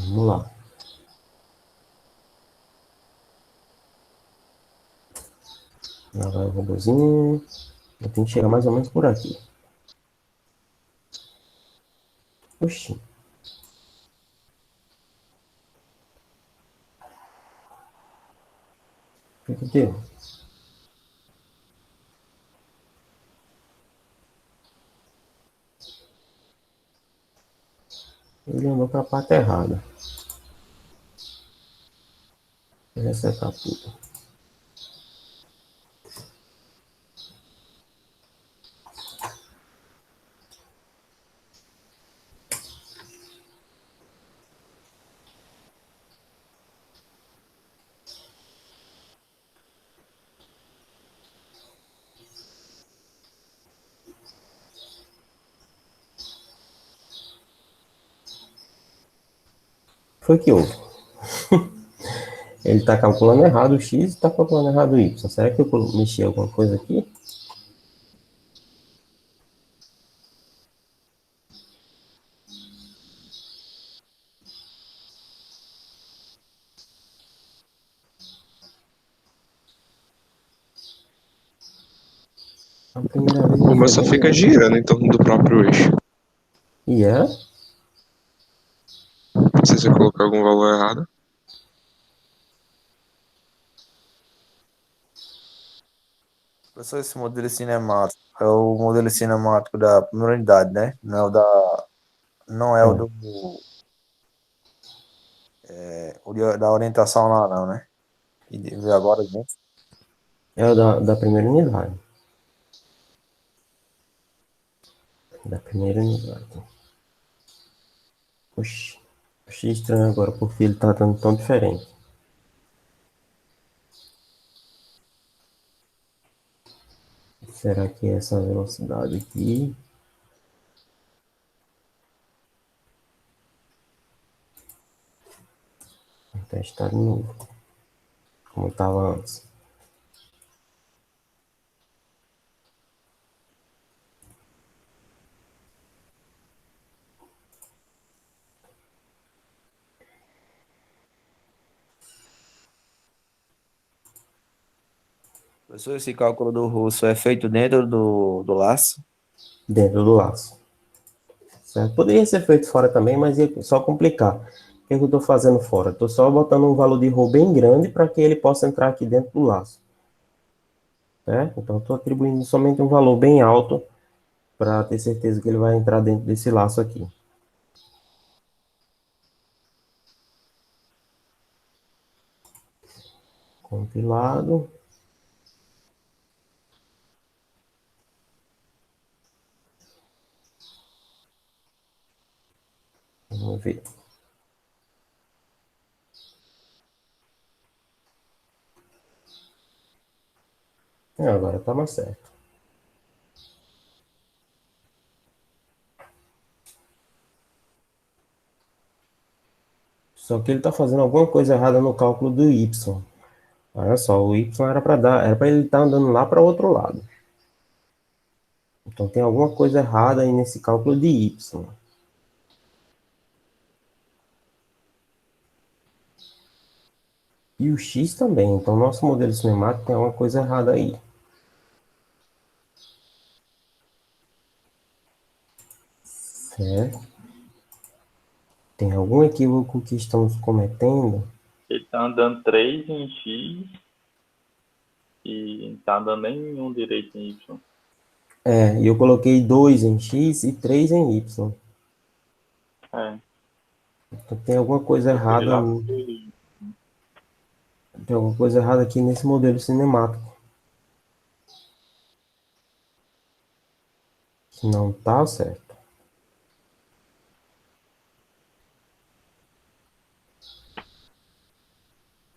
Vamos lá. Lá vai o robozinho. Eu tenho que chegar mais ou menos por aqui. Oxi. O que deu? Ele andou para a parte errada. Ele acertar tudo. Foi que houve. Ele está calculando errado o X e está calculando errado o Y. Será que eu mexi alguma coisa aqui? A primeira vez O ele meu foi só bem fica grande. girando em torno do próprio eixo. E é? Não sei se eu coloquei algum valor errado. Professor, esse modelo cinemático é o modelo cinemático da primeira unidade, né? Não é o do da orientação lá, não, né? E vê agora, gente. É o da primeira unidade. Da primeira unidade. Oxi. Achei estranho agora porque ele tá dando tão diferente. Será que é essa velocidade aqui? Vou testar de novo. Como estava antes. Professor, esse cálculo do russo é feito dentro do laço? Dentro do laço. Certo? Poderia ser feito fora também, mas ia só complicar. O que eu estou fazendo fora? Estou só botando um valor de rho bem grande para que ele possa entrar aqui dentro do laço. Certo? Então, estou atribuindo somente um valor bem alto para ter certeza que ele vai entrar dentro desse laço aqui. Compilado. Vamos ver. Agora está mais certo. Só que ele está fazendo alguma coisa errada no cálculo do y. Olha só, o y era para ele estar andando lá para o outro lado. Então tem alguma coisa errada aí nesse cálculo de y. E o x também. Então nosso modelo cinemático tem alguma coisa errada aí. Certo? Tem algum equívoco que estamos cometendo? Ele está andando 3 em X e não está andando nenhum direito em Y. E eu coloquei 2 em x e 3 em y. É. Então, tem alguma coisa errada, tem alguma coisa errada aqui nesse modelo cinemático. Que não tá certo.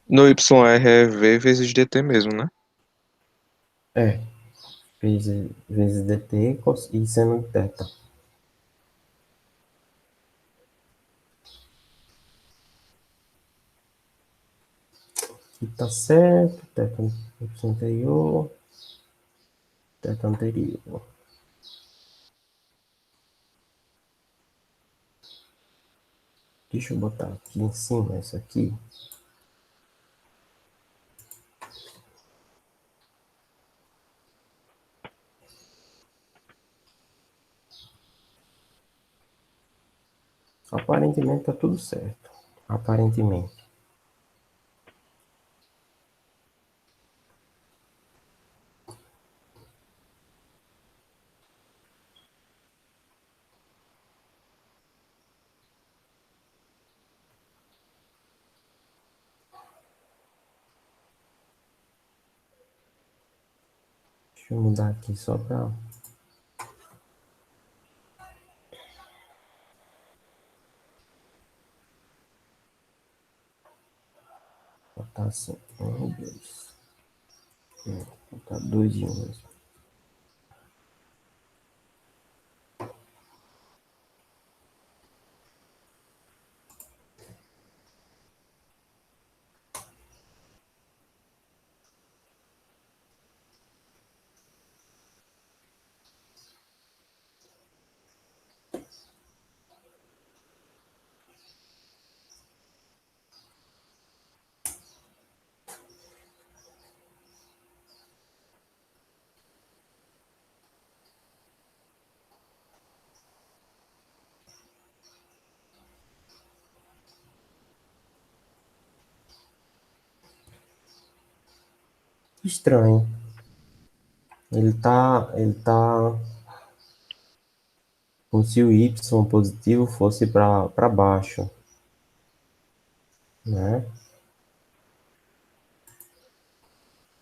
No YR é V vezes DT mesmo, né? É, vezes dt e seno de θ. Aqui tá certo, θ anterior, θ anterior. Deixa eu botar aqui em cima isso aqui. Aparentemente tá tudo certo. Aparentemente. Deixa eu mudar aqui só para botar assim. 1, 2. Botar 2 e 1 mesmo. Estranho. Ele tá como se o y positivo fosse para baixo, né?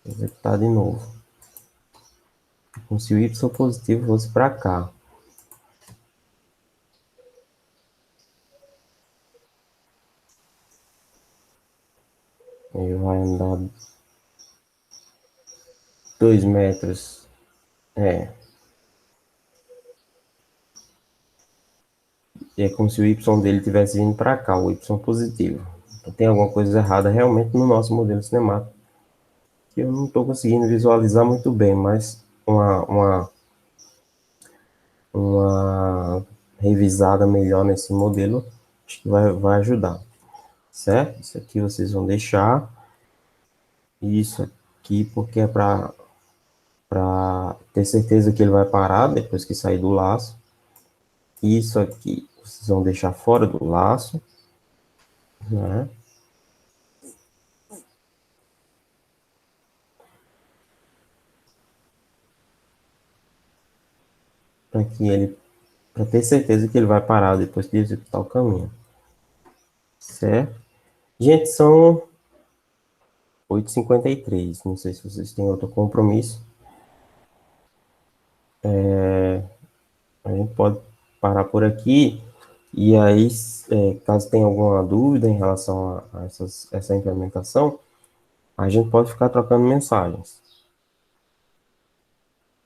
Vou executar de novo. Como se o y positivo fosse para cá. Ele vai andar 2 metros. E é como se o y dele tivesse vindo para cá, o y positivo. Então tem alguma coisa errada realmente no nosso modelo cinemático, que eu não estou conseguindo visualizar muito bem, mas uma revisada melhor nesse modelo, acho que vai ajudar, certo? Isso aqui vocês vão deixar, isso aqui porque é para ter certeza que ele vai parar depois que sair do laço. Isso aqui vocês vão deixar fora do laço, né? Para ter certeza que ele vai parar depois de executar o caminho, certo? Gente, são 8h53, não sei se vocês têm outro compromisso. A gente pode parar por aqui, e aí, caso tenha alguma dúvida em relação a essa implementação, a gente pode ficar trocando mensagens,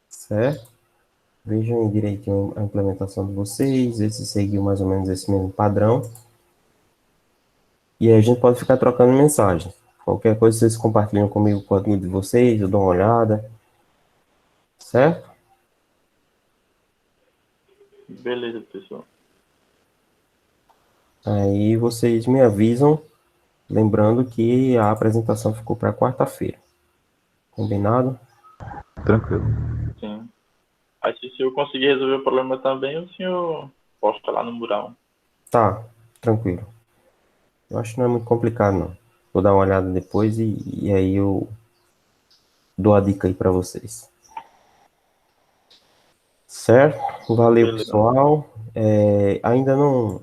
certo? Vejam aí direitinho a implementação de vocês, ver se seguiu mais ou menos esse mesmo padrão. E aí a gente pode ficar trocando mensagens. Qualquer coisa vocês compartilham comigo o código de vocês, eu dou uma olhada. Certo? Beleza, pessoal. Aí vocês me avisam, lembrando que a apresentação ficou para quarta-feira. Combinado? Tranquilo. Sim. Aí se eu conseguir resolver o problema também, o senhor posta lá no mural. Tá, tranquilo. Eu acho que não é muito complicado, não. Vou dar uma olhada depois e aí eu dou a dica aí para vocês. Certo? Valeu, Beleza. pessoal. Ainda não